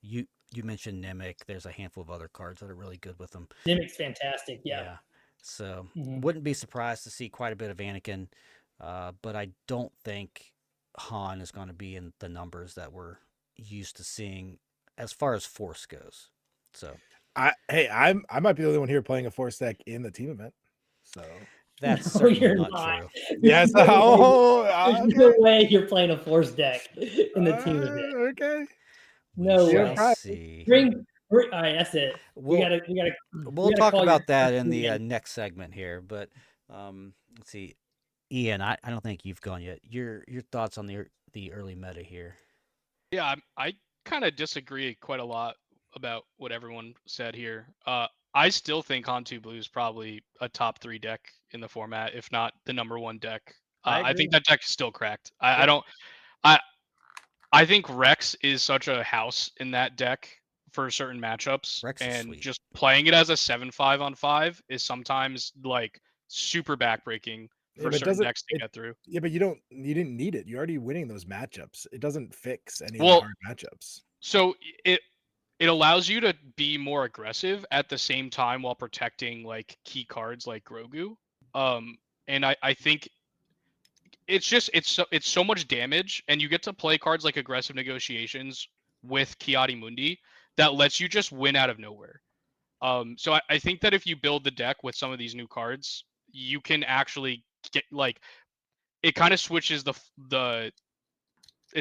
You mentioned Nimic. There's a handful of other cards that are really good with him. Nimic's fantastic. Yeah. So wouldn't be surprised to see quite a bit of Anakin, but I don't think Han is going to be in the numbers that we're used to seeing as far as Force goes. So I might be the only one here playing a Force deck in the team event. So that's certainly not true. Yes. There's no way you're playing a Force deck in the team event. Okay. No We way. shall see. All right, that's it. We'll talk about that in the next segment here. But let's see, Ian. I don't think you've gone yet. Your thoughts on the early meta here? Yeah, I kind of disagree quite a lot about what everyone said here. I still think Han2 Blue is probably a top 3 deck in the format, if not the #1 deck. I think that deck is still cracked. I think Rex is such a house in that deck for certain matchups, Rex is and sweet. just playing it as a 7/5 on 5 is sometimes like super backbreaking for certain decks to get through. Yeah, but you didn't need it. You're already winning those matchups. It doesn't fix any of the hard matchups. So it allows you to be more aggressive at the same time while protecting like key cards like Grogu. And I think it's so much damage, and you get to play cards like Aggressive Negotiations with Kiadi Mundi that lets you just win out of nowhere. So I think that if you build the deck with some of these new cards, you can actually get like it kind of switches the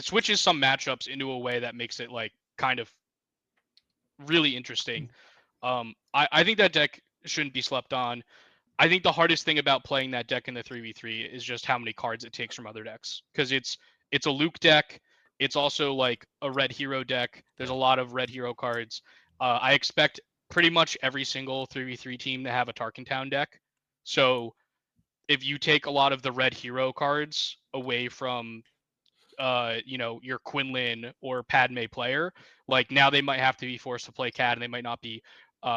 switches some matchups into a way that makes it like kind of really interesting. I think that deck shouldn't be slept on. I think the hardest thing about playing that deck in the 3v3 is just how many cards it takes from other decks, because it's a Luke deck. It's also like a red hero deck. There's a lot of red hero cards. I expect pretty much every single 3v3 team to have a Tarkentown deck. So if you take a lot of the red hero cards away from your Quinlan or Padme player, like now they might have to be forced to play CAD, and they might not be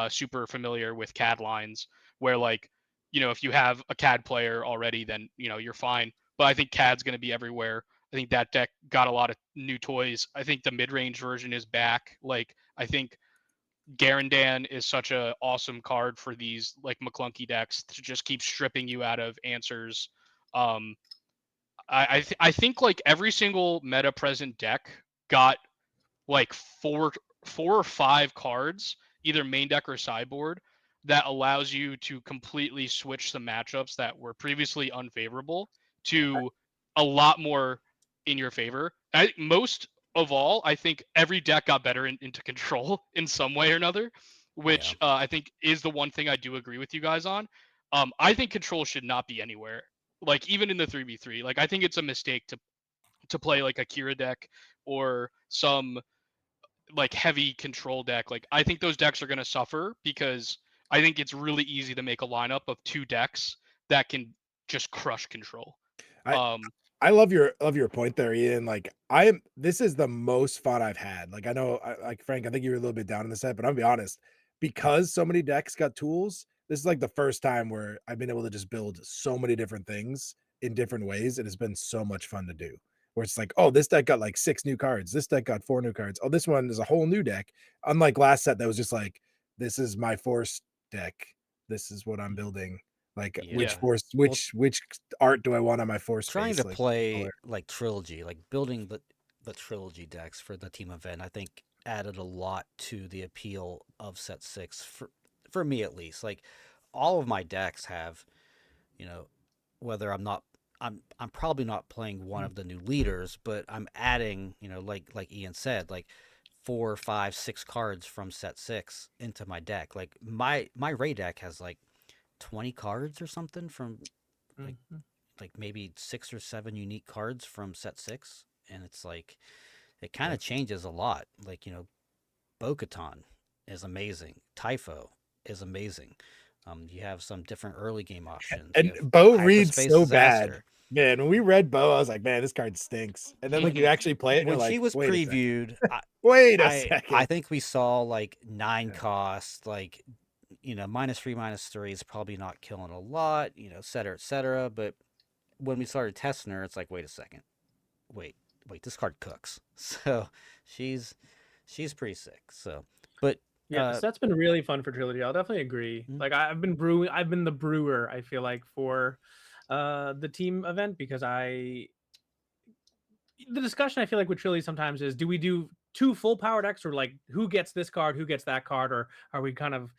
super familiar with CAD lines, where like, if you have a CAD player already, then you're fine. But I think CAD's going to be everywhere. I think that deck got a lot of new toys. I think the mid-range version is back. Like, I think Garandan is such a awesome card for these like McClunky decks to just keep stripping you out of answers. I think like every single meta present deck got like four or five cards, either main deck or sideboard, that allows you to completely switch some matchups that were previously unfavorable to a lot more in your favor. Most of all, I think every deck got better into control in some way or another, which I think is the one thing I do agree with you guys on. I think control should not be anywhere, like even in the 3v3. Like, I think it's a mistake to play like a Kira deck or some like heavy control deck. Like, I think those decks are going to suffer because I think it's really easy to make a lineup of two decks that can just crush control. I love your point there, Ian. Like, this is the most fun I've had. Like, I know, like Frank, I think you were a little bit down in the set, but I'll be honest, because so many decks got tools. This is like the first time where I've been able to just build so many different things in different ways. It has been so much fun to do. Where it's like, oh, this deck got like 6 new cards. This deck got 4 new cards. Oh, this one is a whole new deck. Unlike last set, that was just like, this is my force deck. This is what I'm building. Like, which force, which art do I want on my force? Trying face? to Like, play like trilogy, like building the trilogy decks for the team event, I think added a lot to the appeal of set 6 for me at least. Like, all of my decks have, whether I'm probably not playing one of the new leaders, but I'm adding, like Ian said, like 4, 5, 6 cards from set 6 into my deck. Like, my Ray deck has like 20 cards or something from like maybe 6 or 7 unique cards from set 6, and it's like it kind of changes a lot. Like, Bo-Katan is amazing. Typho is amazing. You have some different early game options. and Bo reads so bad. Disaster. Man, when we read Bo, I was like, man, this card stinks. And then like you actually play it, and When you're like, she was wait previewed, wait a I second. think we saw like 9 cost, like, -3, -3 is probably not killing a lot, et cetera, et cetera. But when we started testing her, it's like, wait a second, wait, this card cooks. So she's pretty sick. So, but yes, that's been really fun for trilogy. I'll definitely agree. Like, I've been the brewer, I feel like, for the team event, because the discussion I feel like with trilogy sometimes is, do we do 2 full power decks, or like who gets this card, who gets that card, or are we kind of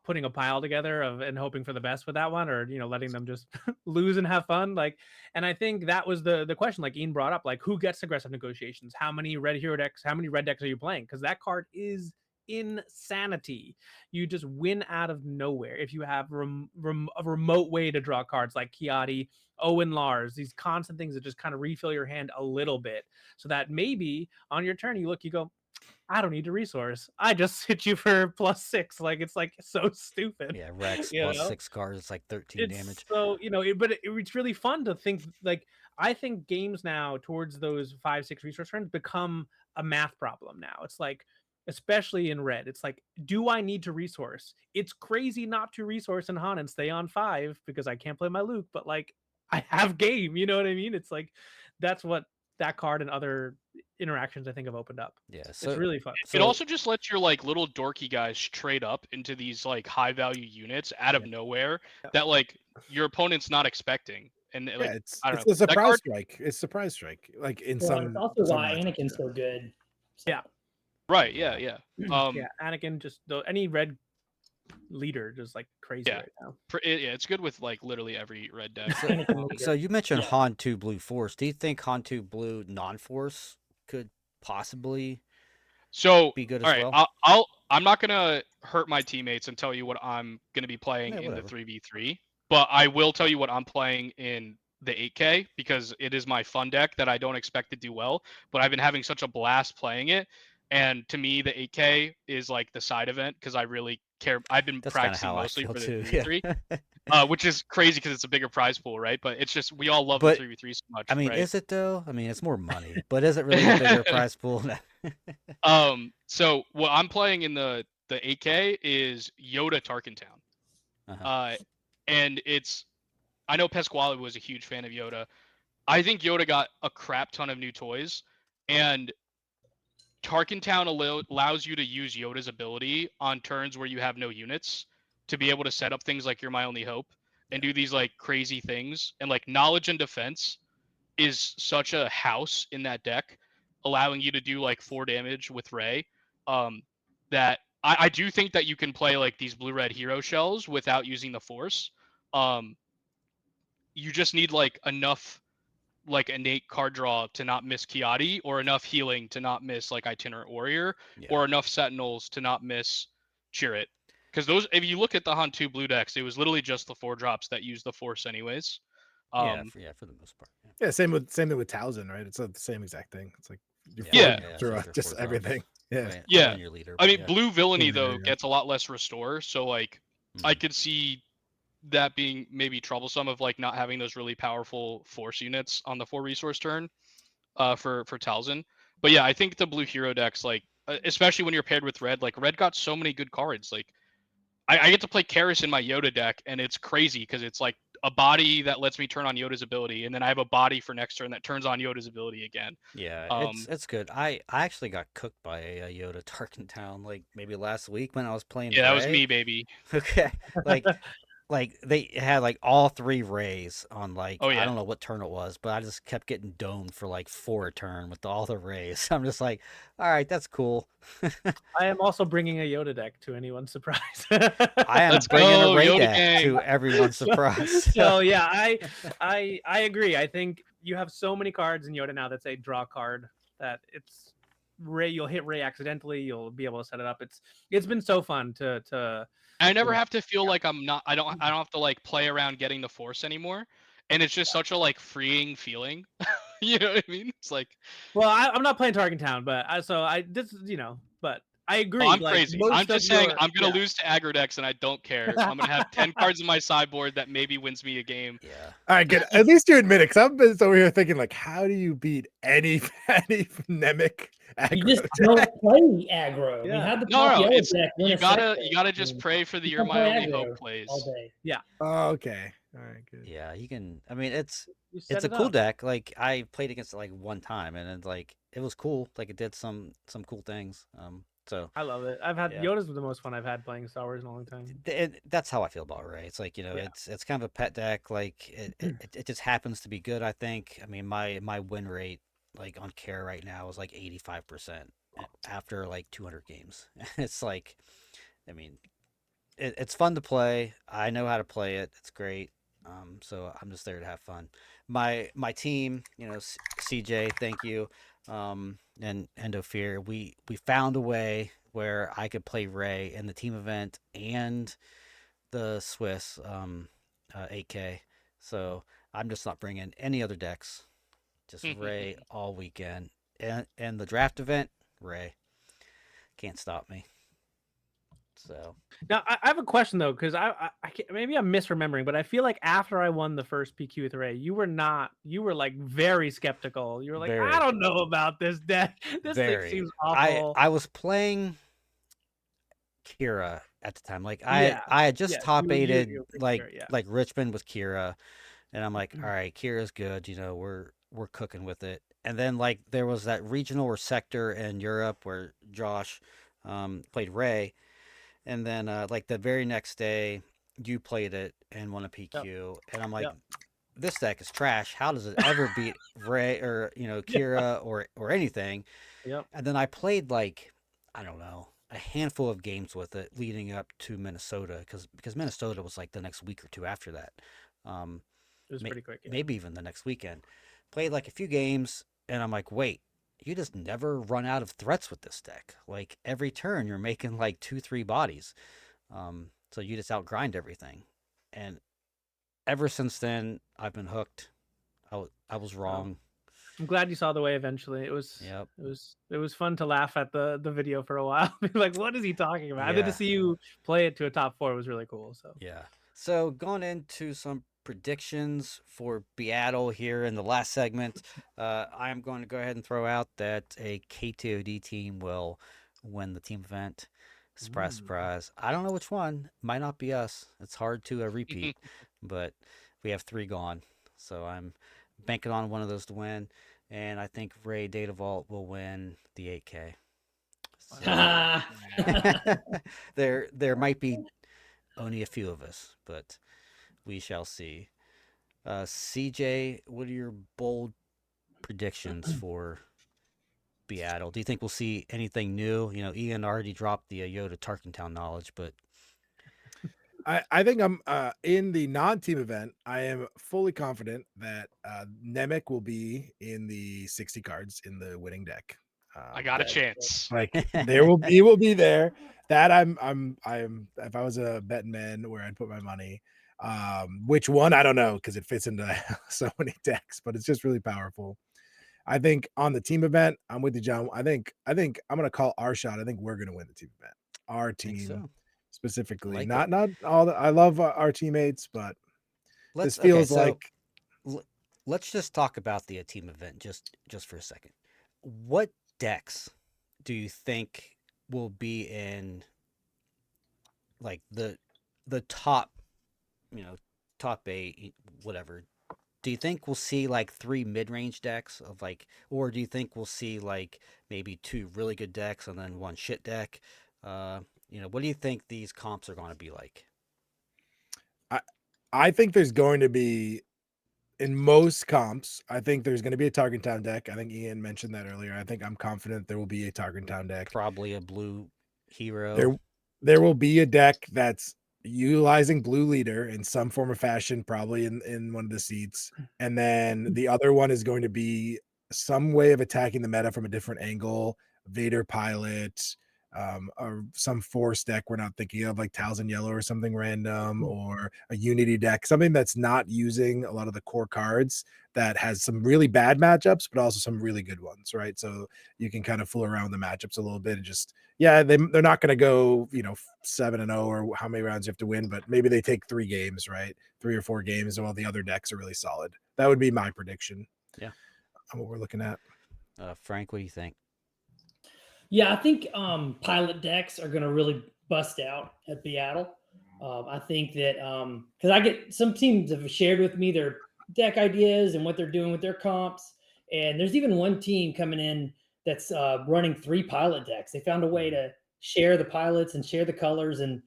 putting a pile together and hoping for the best with that one, or letting them just lose and have fun? Like, and I think that was the question, like Ian brought up, like, who gets aggressive negotiations, how many red hero decks, how many red decks are you playing? Because that card is insanity. You just win out of nowhere if you have a remote way to draw cards like Kiadi, Owen Lars, these constant things that just kind of refill your hand a little bit, so that maybe on your turn you go, I don't need to resource. I just hit you for +6. Like, it's like so stupid. yeah, Rex plus 6 cards, it's like 13 damage. So, it's really fun to think. Like, I think games now towards those 5-6 resource turns become a math problem now. It's like, especially in red, it's like, do I need to resource? It's crazy not to resource in Han and stay on 5 because I can't play my Luke, but like, I have game, you know what I mean? It's like, that's what that card and other interactions I think have opened up. Yeah, So it's really fun. It also just lets your like little dorky guys trade up into these like high value units out of nowhere that like your opponent's not expecting. And like, it's I don't a know. surprise strike. It's surprise strike. Like, in Well, some. it's also some why matchups, Anakin's so good. So. Yeah. Right. Yeah. Yeah, Anakin, just any red leader just like crazy Yeah. right now. Yeah, it's good with like literally every red deck. So you mentioned Yeah. Han 2 Blue Force. Do you think Han 2 Blue non-force could possibly So, be good all as right, well? I'm not gonna hurt my teammates and tell you what I'm gonna be playing Yeah, in the whatever. 3v3, but I will tell you what I'm playing in the 8K because it is my fun deck that I don't expect to do well, but I've been having such a blast playing it. And to me, the 8K is like the side event because I really care. I've been That's kind of practicing how I mostly feel for the too. Yeah. 3v3, which is crazy because it's a bigger prize pool, right? But it's just we all love the But 3v3 so much, I mean, right? is it though? I mean, it's more money, but is it really a bigger prize pool? So what I'm playing in the 8K is Yoda Tarkentown. Uh-huh. And I know Pasquale was a huge fan of Yoda. I think Yoda got a crap ton of new toys, and Tarkentown allows you to use Yoda's ability on turns where you have no units to be able to set up things like You're My Only Hope and do these like crazy things. And like knowledge and defense is such a house in that deck, allowing you to do like 4 damage with Ray. That I do think that you can play like these blue-red hero shells without using the force. You just need like enough like innate card draw to not miss Kiadi, or enough healing to not miss like Itinerant Warrior, Yeah. or enough Sentinels to not miss Chirrut. Because those, if you look at the Han 2 blue decks, it was literally just the 4 drops that use the force anyways. Yeah, for the most part. Yeah, same thing with Towson, right? It's the same exact thing. It's like you're Yeah. through it's your just 4 drops. everything. Yeah. Yeah. When your leader. I mean, yeah. blue villainy Blue though leader, yeah. gets a lot less restore, so like I Mhm. could see that being maybe troublesome of like not having those really powerful force units on the 4 resource turn for Talzin. But yeah, I think the blue hero decks, like especially when you're paired with red, like red got so many good cards. Like I get to play Karis in my Yoda deck, and it's crazy because it's like a body that lets me turn on Yoda's ability, and then I have a body for next turn that turns on Yoda's ability again. Yeah, it's good. I actually got cooked by a Yoda Tarkentown like maybe last week when I was playing Yeah, that was Ray. me, baby. Okay, like they had like all 3 rays on like Oh I yeah. don't know what turn it was, but I just kept getting domed for like 4 a turn with all the rays. I'm just like, all right, that's cool. I am also bringing a Yoda deck to anyone's surprise. I am Let's bringing a go, ray Yoda deck gang. to everyone's surprise. So yeah, I agree. I think you have so many cards in Yoda now that say draw card that it's Ray. You'll hit Ray accidentally. You'll be able to set it up. It's been so fun to I never have to feel like I don't have to like play around getting the force anymore. And it's just such a like freeing feeling. You know what I mean? It's like, Well, I'm not playing Tarkentown, but but I agree. oh, I'm like crazy. I'm most of just saying your I'm gonna lose to aggro decks and I don't care. I'm gonna have 10 cards in my sideboard that maybe wins me a game. Yeah. All right, good. At least you admit it, because I've been over here thinking, like, how do you beat any Nemec You aggro? just don't play aggro. I mean, Yeah. how'd the No, Pop it's deck win you a set gotta there? I just mean, pray for the you You're don't My play Only aggro Hope plays. all day. Oh, okay. All right, good. Yeah, you can. I mean, it's You set a it cool up. deck. Like I played against it like one time, and it's like it was cool. Like it did some cool things. So I love it. I've had Yeah. Yoda's the most fun I've had playing Star Wars in a long time. that's how I feel about Ray. It's like Yeah. it's kind of a pet deck. Like it just happens to be good. I think. I mean, my win rate like on Care right now is like 85% after like 200 games. It's like, I mean, it's fun to play. I know how to play it. It's great. So I'm just there to have fun. My team, CJ, thank you, and Ophir. We found a way where I could play Ray in the team event and the Swiss 8K. So I'm just not bringing any other decks. Just Ray all weekend. And the draft event, Ray. Can't stop me. So Now I have a question though, because I can't, maybe I'm misremembering, but I feel like after I won the first PQ with Ray, you were like very skeptical. You were like, Very. I don't know about this deck. This thing very. seems awful. I was playing Kira at the time. Like Yeah. I had just Yeah, top you were aided pretty sure, yeah. like Richmond with Kira, and I'm like, all right, Kira's good. We're cooking with it. And then like there was that regional or sector in Europe where Josh played Ray, and then like the very next day you played it and won a PQ, and I'm like, Yep. this deck is trash. How does it ever beat Ray or Yeah. Kira or anything? Yep. And then I played like I don't know. a handful of games with it leading up to Minnesota because Minnesota was like the next week or two after that. Um, It was pretty quick. Yeah. maybe even the next weekend. Played like a few games, and I'm like, wait, you just never run out of threats with this deck. Like every turn, you're making like 2-3 bodies. So you just outgrind everything. And ever since then, I've been hooked. I was wrong. I'm glad you saw the way eventually. It was fun to laugh at the video for a while. Like, what is he talking about? And then to see you play it to a top 4 was really cool. So yeah. So going into some predictions for BIATL here in the last segment, I am going to go ahead and throw out that a KTOD team will win the team event. Surprise, surprise. I don't know which one. Might not be us. It's hard to repeat, but we have 3 gone. So I'm banking on one of those to win. And I think Ray Data Vault will win the 8K. So, there might be only a few of us, but we shall see. CJ, what are your bold predictions for BIATL? Do you think we'll see anything new? You know, Ian already dropped the Yoda Tarkentown knowledge, but I think I'm in the non-team event. I am fully confident that Nemec will be in the 60 cards in the winning deck. I got a chance. Like he will be there. That I'm if I was a betting man where I'd put my money. Which one I don't know because it fits into so many decks, but it's just really powerful. I think on the team event, I'm with you, John. I think I'm gonna call our shot. I think we're gonna win the team event. Our team specifically, like not all. I love our teammates, but this feels like. Let's just talk about the team event just for a second. What decks do you think will be in like the top, top 8, whatever? Do you think we'll see like 3 mid-range decks of like, or do you think we'll see like maybe 2 really good decks and then 1 shit deck? What do you think these comps are going to be like? I think there's going to be, in most comps, I think there's going to be a Tarkentown deck. I think Ian mentioned that earlier. I think I'm confident there will be a Tarkentown deck. Probably a blue hero. There will be a deck that's utilizing blue leader in some form or fashion, probably in one of the seats. And then the other one is going to be some way of attacking the meta from a different angle, Vader pilot, or some force deck we're not thinking of, like Talzin Yellow or something random, or a Unity deck, something that's not using a lot of the core cards, that has some really bad matchups, but also some really good ones, right? So you can kind of fool around with the matchups a little bit and just, they're not going to go, 7-0 or how many rounds you have to win, but maybe they take 3 games, right? 3 or 4 games while the other decks are really solid. That would be my prediction. Yeah. On what we're looking at. Frank, what do you think? Yeah, I think pilot decks are going to really bust out at BIATL. I think that because I get some teams have shared with me their deck ideas and what they're doing with their comps, and there's even one team coming in that's running 3 pilot decks. They found a way to share the pilots and share the colors, and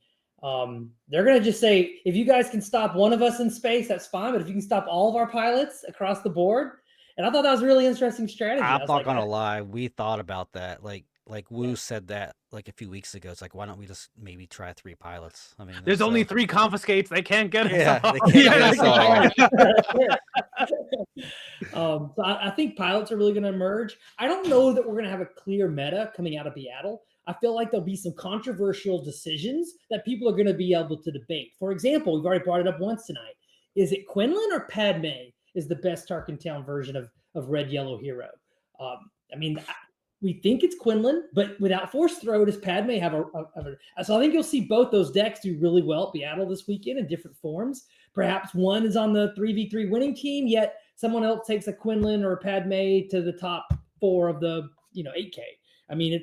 they're going to just say, if you guys can stop one of us in space, that's fine, but if you can stop all of our pilots across the board. And I thought that was a really interesting strategy. I'm not gonna lie, we thought about that. Like Wu said that like a few weeks ago. It's like, why don't we just maybe try 3 pilots? I mean, there's only 3 confiscates. They can't get us all. They can't get us all. So I think pilots are really going to emerge. I don't know that we're going to have a clear meta coming out of BIATL. I feel like there'll be some controversial decisions that people are going to be able to debate. For example, we've already brought it up once tonight. Is it Quinlan or Padme is the best Tarkentown version of Red Yellow Hero? We think it's Quinlan, but without Force Throw, does Padme have so I think you'll see both those decks do really well at BIATL this weekend in different forms. Perhaps one is on the 3v3 winning team, yet someone else takes a Quinlan or a Padme to the top 4 of the 8K. I mean,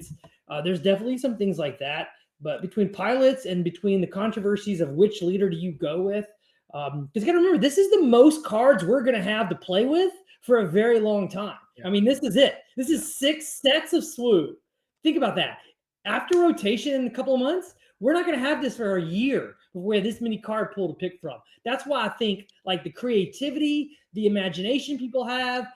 there's definitely some things like that. But between pilots and between the controversies of which leader do you go with, because you got to remember, this is the most cards we're going to have to play with for a very long time. Yeah. I mean, this is it. This is 6 sets of swoop. Think about that. After rotation in a couple of months, we're not going to have this for a year where this many card pool to pick from. That's why I think like the creativity, the imagination people have,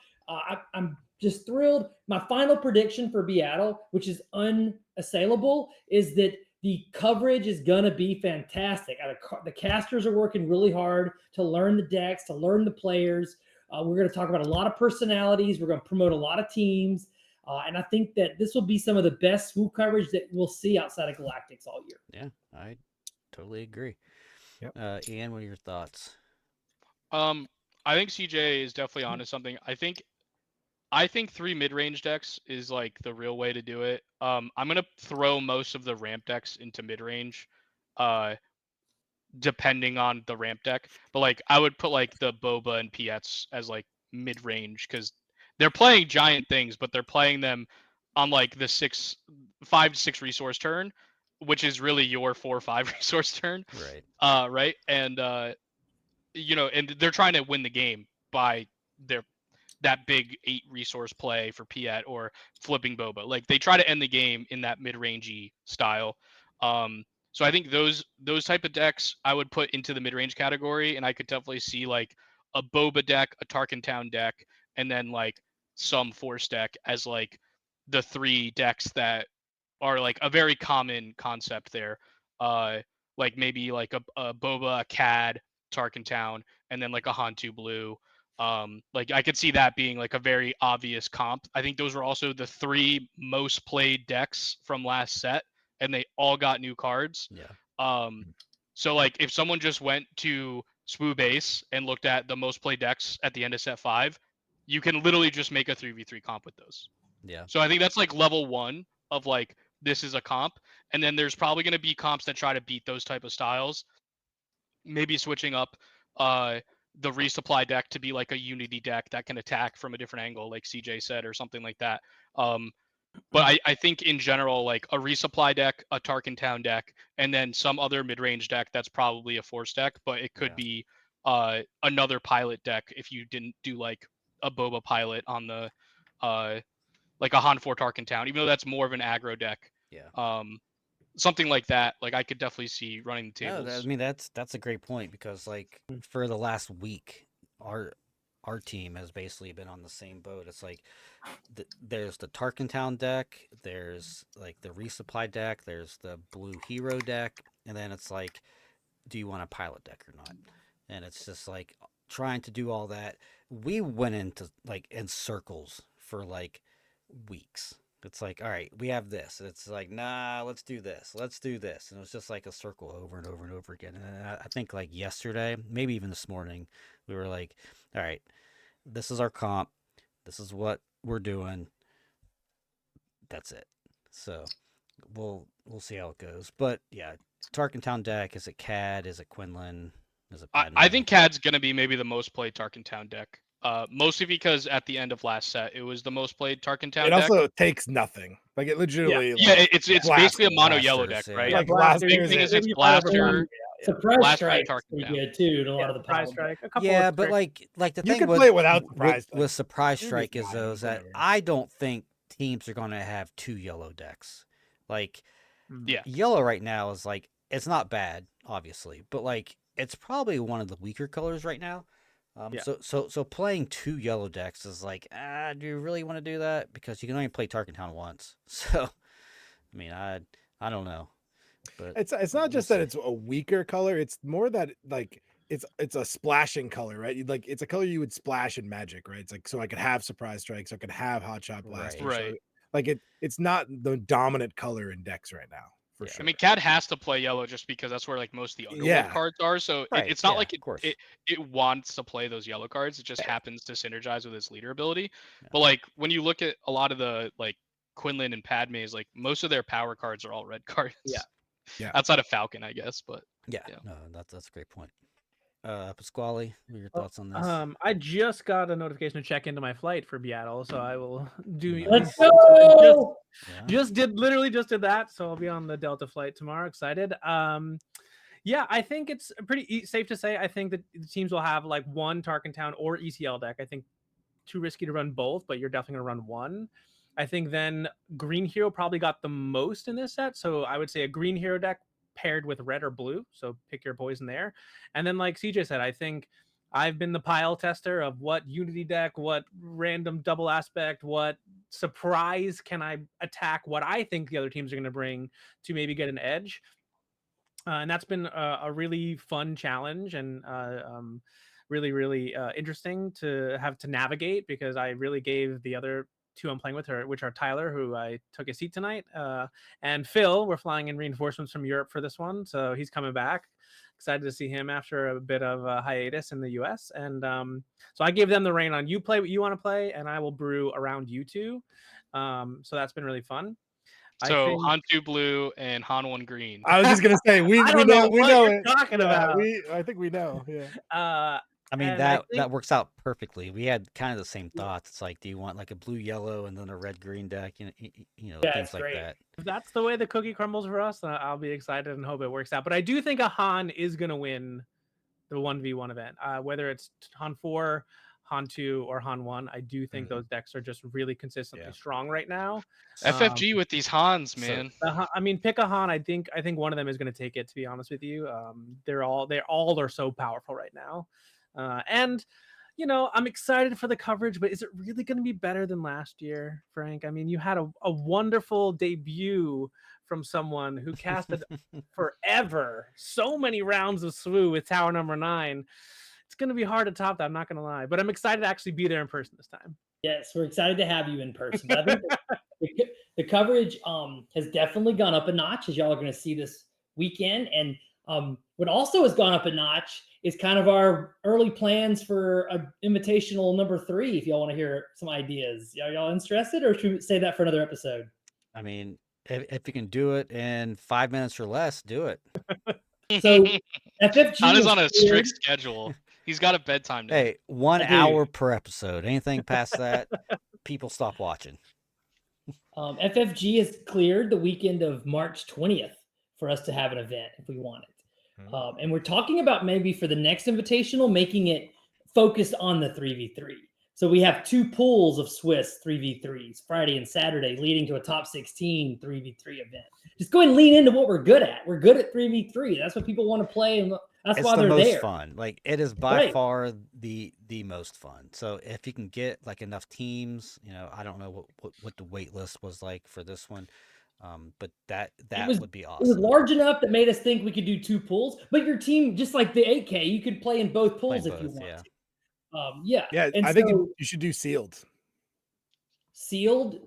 I'm just thrilled. My final prediction for BIATL, which is unassailable, is that the coverage is going to be fantastic. The casters are working really hard to learn the decks, to learn the players. We're going to talk about a lot of personalities. We're going to promote a lot of teams. And I think that this will be some of the best swoop coverage that we'll see outside of Galactics all year. Yeah, I totally agree. Yep. Ian, what are your thoughts? I think CJ is definitely onto something. I think 3 mid-range decks is like the real way to do it. I'm gonna throw most of the ramp decks into mid-range, depending on the ramp deck. But like I would put like the Boba and Piets as like mid-range because they're playing giant things, but they're playing them on like the 5 to 6 resource turn, which is really your 4 or 5 resource turn. Right. Right. And and they're trying to win the game by that big 8 resource play for Piet or flipping Boba. Like they try to end the game in that mid-rangey style. So I think those type of decks I would put into the mid-range category, and I could definitely see like a Boba deck, a Tarkin Town deck, and then like some Force deck as like the 3 decks that are like a very common concept there. Like maybe like a Boba, a Cad, Tarkin Town, and then like a Hantu Blue. Like I could see that being like a very obvious comp. I think those were also the 3 most played decks from last set, and they all got new cards. Yeah. So like if someone just went to Swoo Base and looked at the most played decks at the end of set 5, you can literally just make a 3v3 comp with those. Yeah. So I think that's like level 1 of like this is a comp, and then there's probably going to be comps that try to beat those type of styles. Maybe switching up the resupply deck to be like a unity deck that can attack from a different angle, like CJ said, or something like that. But I think in general, like a resupply deck, a Tarkin Town deck, and then some other mid-range deck that's probably a Force deck, but it could be another pilot deck if you didn't do like a Boba pilot on the like a Han 4 Tarkin Town, even though that's more of an aggro deck. Yeah. Something like that. Like I could definitely see running the tables. No, I mean that's a great point because like for the last week, our team has basically been on the same boat. It's like there's the Tarkin Town deck, there's like the resupply deck, there's the blue hero deck, and then it's like, do you want a pilot deck or not? And it's just like trying to do all that. We went into like in circles for like weeks. It's like, all right, we have this. And it's like, nah, let's do this. Let's do this. And it was just like a circle over and over and over again. And I think like yesterday, maybe even this morning, we were like, all right, this is our comp. This is what we're doing. That's it. So we'll see how it goes. But yeah, Tarkin Town deck, is it Cad? Is it Quinlan? Is it Padme? I think Cad's gonna be maybe the most played Tarkin Town deck. Mostly because at the end of last set, it was the most played Tarkin Town It deck. also takes nothing. Like it legitimately. Yeah, like, it's basically a mono yellow blasters, deck, yeah. right? Like The big blasters thing is and- it's blaster. Surprise Blaster strike Tarkin pretty Town. good too in a lot of the Surprise pile. strike. A couple Yeah, of but tricks. like the You thing can with, play it without surprise with strike. surprise It'll be strike is fine, though is that whatever. I don't think teams are going to have 2 yellow decks. Like Yeah. yellow right now is like, it's not bad, obviously, but like it's probably one of the weaker colors right now. Yeah. So playing 2 yellow decks is like, do you really want to do that? Because you can only play Tarkin Town once. So, I mean, I don't know, but It's not just that it's a weaker color. It's more that like it's a splashing color, right? Like it's a color you would splash in Magic, right? It's like so I could have surprise strike, so I could have hot shot blaster. Right. So, like it's not the dominant color in decks right now for Yeah. sure. I mean, Cad has to play yellow just because that's where like most of the underworld Yeah. cards are. So Right, it's not yeah, like of course. it wants to play those yellow cards. It just happens to synergize with its leader ability. Yeah. But like when you look at a lot of the like Quinlan and Padme's, like most of their power cards are all red cards. Yeah. Outside of Falcon, I guess. But yeah, yeah. no, that's a great point. Pasquale, what are your thoughts on this? I just got a notification to check into my flight for BIATL, so I will do. Nice. Let's go. Yeah. Literally just did that, so I'll be on the Delta flight tomorrow. Excited. Yeah, I think it's pretty safe to say. I think that the teams will have like one Tarkin Town or ECL deck. I think too risky to run both, but you're definitely gonna run one. I think then Green Hero probably got the most in this set, so I would say a Green Hero deck paired with red or blue. So pick your poison there. And then like CJ said, I think I've been the pile tester of what Unity deck, what random double aspect, what surprise can I attack, what I think the other teams are going to bring to maybe get an edge. And that's been a really fun challenge and really, really interesting to have to navigate, because I really gave the other two I'm playing with her, which are Tyler, who I took a seat tonight, and Phil. We're flying in reinforcements from Europe for this one, so he's coming back. Excited to see him after a bit of a hiatus in the US. And so I gave them the reign on, you play what you want to play, and I will brew around you two. So that's been really fun. So Han 2 blue and Han 1 green. I was just gonna say we I don't know know we what know you're it. talking about. I think we know. Yeah. I mean, And I that think works out perfectly. We had kind of the same thoughts. It's like, do you want like a blue yellow and then a red green deck? Yeah, Things it's like great. that. if that's the way the cookie crumbles for us, then I'll be excited and hope it works out. But I do think a Han is going to win the 1v1 event, whether it's Han 4, Han 2, or Han 1. I do think those decks are just really consistently strong right now. FFG with these Hans, so- man. I mean, pick a Han. I think one of them is going to take it. To be honest with you, they all are so powerful right now, and I'm excited for the coverage. But is it really going to be better than last year, Frank? I mean, you had a wonderful debut from someone who casted forever, so many rounds of SWU with Tower number 9. It's going to be hard to top that. I'm not going to lie, but I'm excited to actually be there in person this time. Yes, we're excited to have you in person. But I think the coverage has definitely gone up a notch, as y'all are going to see this weekend. And what also has gone up a notch is kind of our early plans for a invitational number 3. If y'all want to hear some ideas, are y'all interested, or should we say that for another episode? I mean, if you can do it in 5 minutes or less, do it. So FFG Han is has on a cleared- strict schedule. He's got a bedtime day. Hey, 1 I do. hour per episode. Anything past that, people stop watching. FFG has cleared the weekend of March 20th for us to have an event if we want it. And we're talking about maybe for the next invitational, making it focused on the 3v3. So we have 2 pools of Swiss 3v3s, Friday and Saturday, leading to a top 16 3v3 event. Just go and lean into what we're good at. We're good at 3v3. That's what people want to play, and that's why It's the they're most there. fun. Like, it is by Right. far the most fun. So if you can get like enough teams, I don't know what the wait list was like for this one, but that would be It was awesome. large enough that made us think we could do 2 pools. But your team, just like the 8K, you could play in both pools Play if you both, want yeah. to. Yeah. Yeah, And I think so you should do sealed. sealed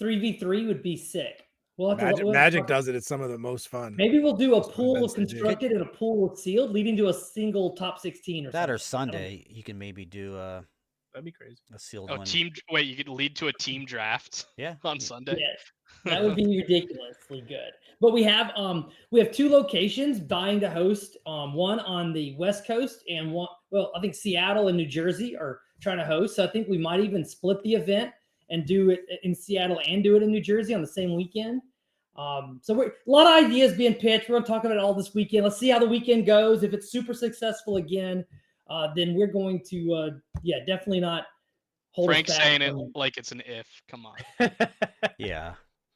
3v3 would be sick. We'll have to Magic does it. It's some of the most fun. Maybe we'll do a Most fun pool events of they do. constructed and a pool of sealed, leading to a single top 16 or That or something. Sunday, you can maybe do That'd be crazy. a sealed Oh, one. wait, you could lead to a team draft Yeah. on Sunday. Yes, that would be ridiculously good. But we have 2 locations vying to host. One on the West Coast and one, well, I think Seattle and New Jersey are trying to host. So I think we might even split the event and do it in Seattle and do it in New Jersey on the same weekend. So we're a lot of ideas being pitched. We're going to talk about it all this weekend. Let's see how the weekend goes. If it's super successful again, then we're going to definitely not hold Frank's us back saying it from- like it's an if. Come on. Yeah,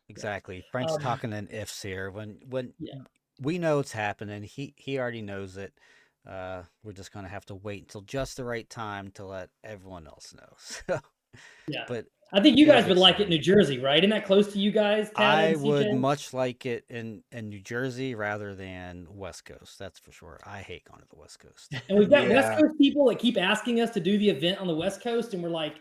exactly. Frank's Um, talking in ifs here. When Yeah. we know it's happening, he already knows it. We're just gonna have to wait until just the right time to let everyone else know. So, Yeah. but I think you it is guys would like it in exciting. New Jersey, right? Isn't that close to you guys, Tatta I and would CJ? much like it in New Jersey rather than West Coast. That's for sure. I hate going to the West Coast. And we've got Yeah. West Coast people that keep asking us to do the event on the West Coast, and we're like,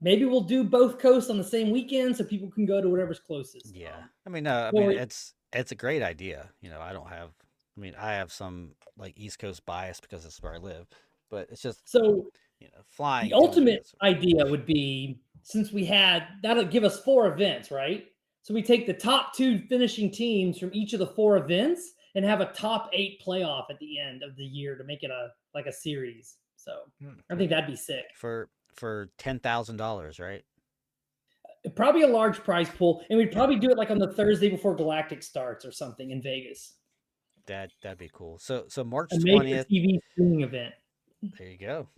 maybe we'll do both coasts on the same weekend so people can go to whatever's closest. Yeah, I mean, no, I well, mean it's a great idea. I have some like East Coast bias because it's where I live, but it's just So flying. the to ultimate events. idea would be, since that'll give us 4 events, right? So we take the top 2 finishing teams from each of the 4 events and have a top 8 playoff at the end of the year to make it a series. So I think that'd be sick. for $10,000, right? Probably a large prize pool, and we'd probably do it like on the Thursday before Galactic starts or something in Vegas. That'd be cool. So March A major 20th. TV streaming event. There you go.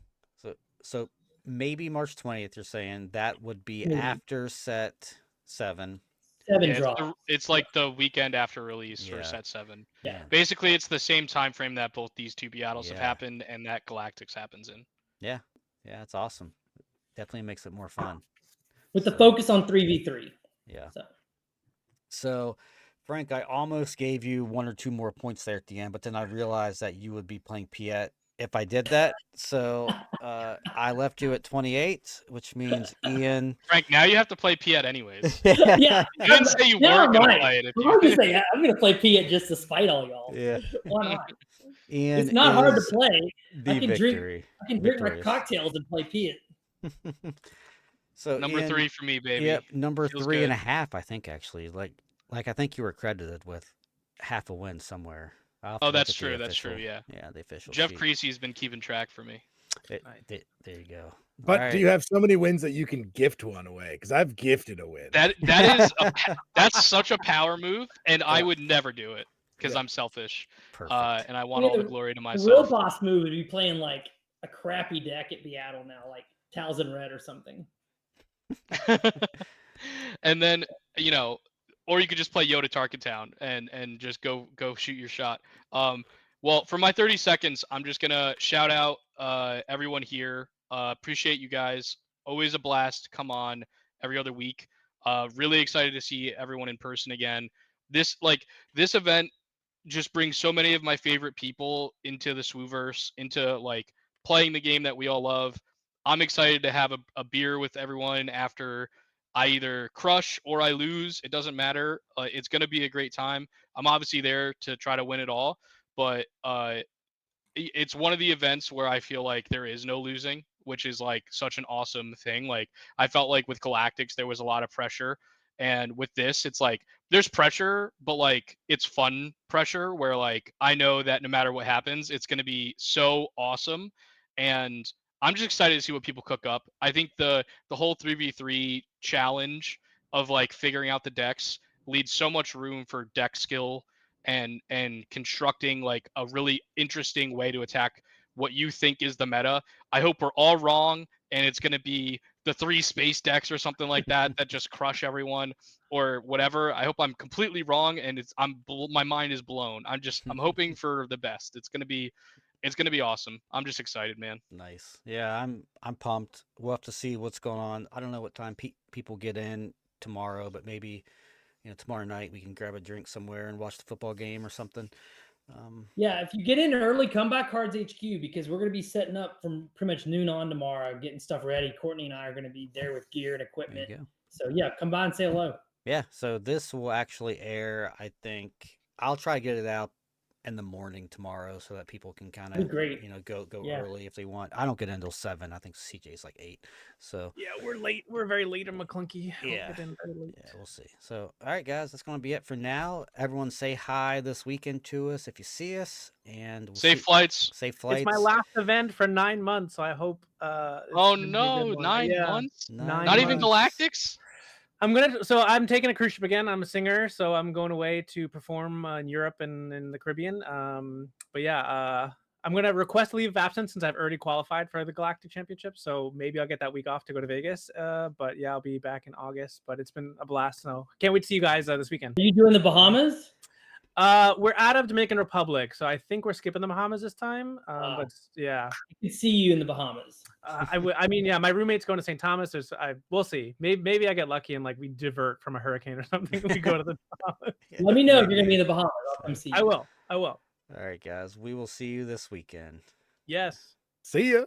So maybe March 20th. You're saying that would be Maybe. after set 7. 7 Yeah, draws. it's like the weekend after release for Yeah. set 7. Yeah. Basically, it's the same time frame that both these two BIATLs have Yeah. happened and that Galactics happens in. Yeah, it's awesome. Definitely makes it more fun. With the So, focus on 3v3. Yeah. So So, Frank, I almost gave you 1 or 2 more points there at the end, but then I realized that you would be playing Piet if I did that. So I left you at 28, which means Ian. Frank, now you have to play Piet anyways. yeah, You didn't say you never weren't going to mind. play it. If I'm you... gonna say I'm gonna play Piet just to spite all y'all. Yeah. Why not? Ian It's not hard to is play. the I can victory. drink my cocktails and play Piet. So number Ian, 3 for me, baby. Yep, number Feels 3 and a good. half, I think, actually. Like I think you were credited with half a win somewhere. I'll have to Oh, look that's at the true. That's official- true. Yeah. Yeah, the official Jeff sheet. Creasy's been keeping track for me. There you go. But All do right. you have so many wins that you can gift one away? Because I've gifted a win. That is that's such a power move, and I would never do it because Yeah. I'm selfish. Perfect. And I want all the glory to The real myself. boss move would be playing like a crappy deck at BIATL now, like Towson Red or something. And then, you know, or you could just play Yoda Tarkatown and just go shoot your shot. Well, for my 30 seconds, I'm just gonna shout out everyone here. Appreciate you guys. Always a blast to come on every other week. Really excited to see everyone in person again. This event just brings so many of my favorite people into the Swooverse, into like playing the game that we all love. I'm excited to have a beer with everyone after I either crush or I lose. It doesn't matter. It's going to be a great time. I'm obviously there to try to win it all, but it's one of the events where I feel like there is no losing, which is like such an awesome thing. Like I felt like with Galactics, there was a lot of pressure. And with this, it's like there's pressure, but like it's fun pressure where like I know that no matter what happens, it's going to be so awesome. And I'm just excited to see what people cook up. I think the whole 3v3 challenge of like figuring out the decks leaves so much room for deck skill and constructing like a really interesting way to attack what you think is the meta. I hope we're all wrong and it's going to be the 3 space decks or something like that that just crush everyone or whatever. I hope I'm completely wrong and my mind is blown. I'm hoping for the best. It's going to be awesome. I'm just excited, man. Nice. Yeah, I'm pumped. We'll have to see what's going on. I don't know what time people get in tomorrow, but maybe tomorrow night we can grab a drink somewhere and watch the football game or something. Yeah, if you get in early, come by Cards HQ because we're going to be setting up from pretty much noon on tomorrow, getting stuff ready. Courtney and I are going to be there with gear and equipment. There you go. So yeah, come by and say hello. Yeah, so this will actually air, I think. I'll try to get it out in the morning tomorrow so that people can kind of go early if they want. I don't get in until 7. I think CJ's like 8. So yeah, we're late. We're very late in McClunky. Yeah, we'll see. So all right, guys, that's going to be it for now. Everyone say hi this weekend to us if you see us, and we'll safe flights. Safe flights. It's my last event for 9 months, so I hope. Oh no, 9 months? Not even Galactics? I'm taking a cruise ship again. I'm a singer, so I'm going away to perform in Europe and in the Caribbean. But yeah, I'm gonna request leave of absence since I've already qualified for the Galactic Championship. So maybe I'll get that week off to go to Vegas. But yeah, I'll be back in August. But it's been a blast. So can't wait to see you guys this weekend. Are you doing the Bahamas? We're out of Dominican Republic, so I think we're skipping the Bahamas this time. But yeah, I can see you in the Bahamas. I mean, yeah, my roommate's going to St. Thomas. We'll see. Maybe I get lucky and like we divert from a hurricane or something. We go to the Bahamas. Let me know if you're gonna be in the Bahamas. I'll come see you. I will. All right, guys. We will see you this weekend. Yes. See ya.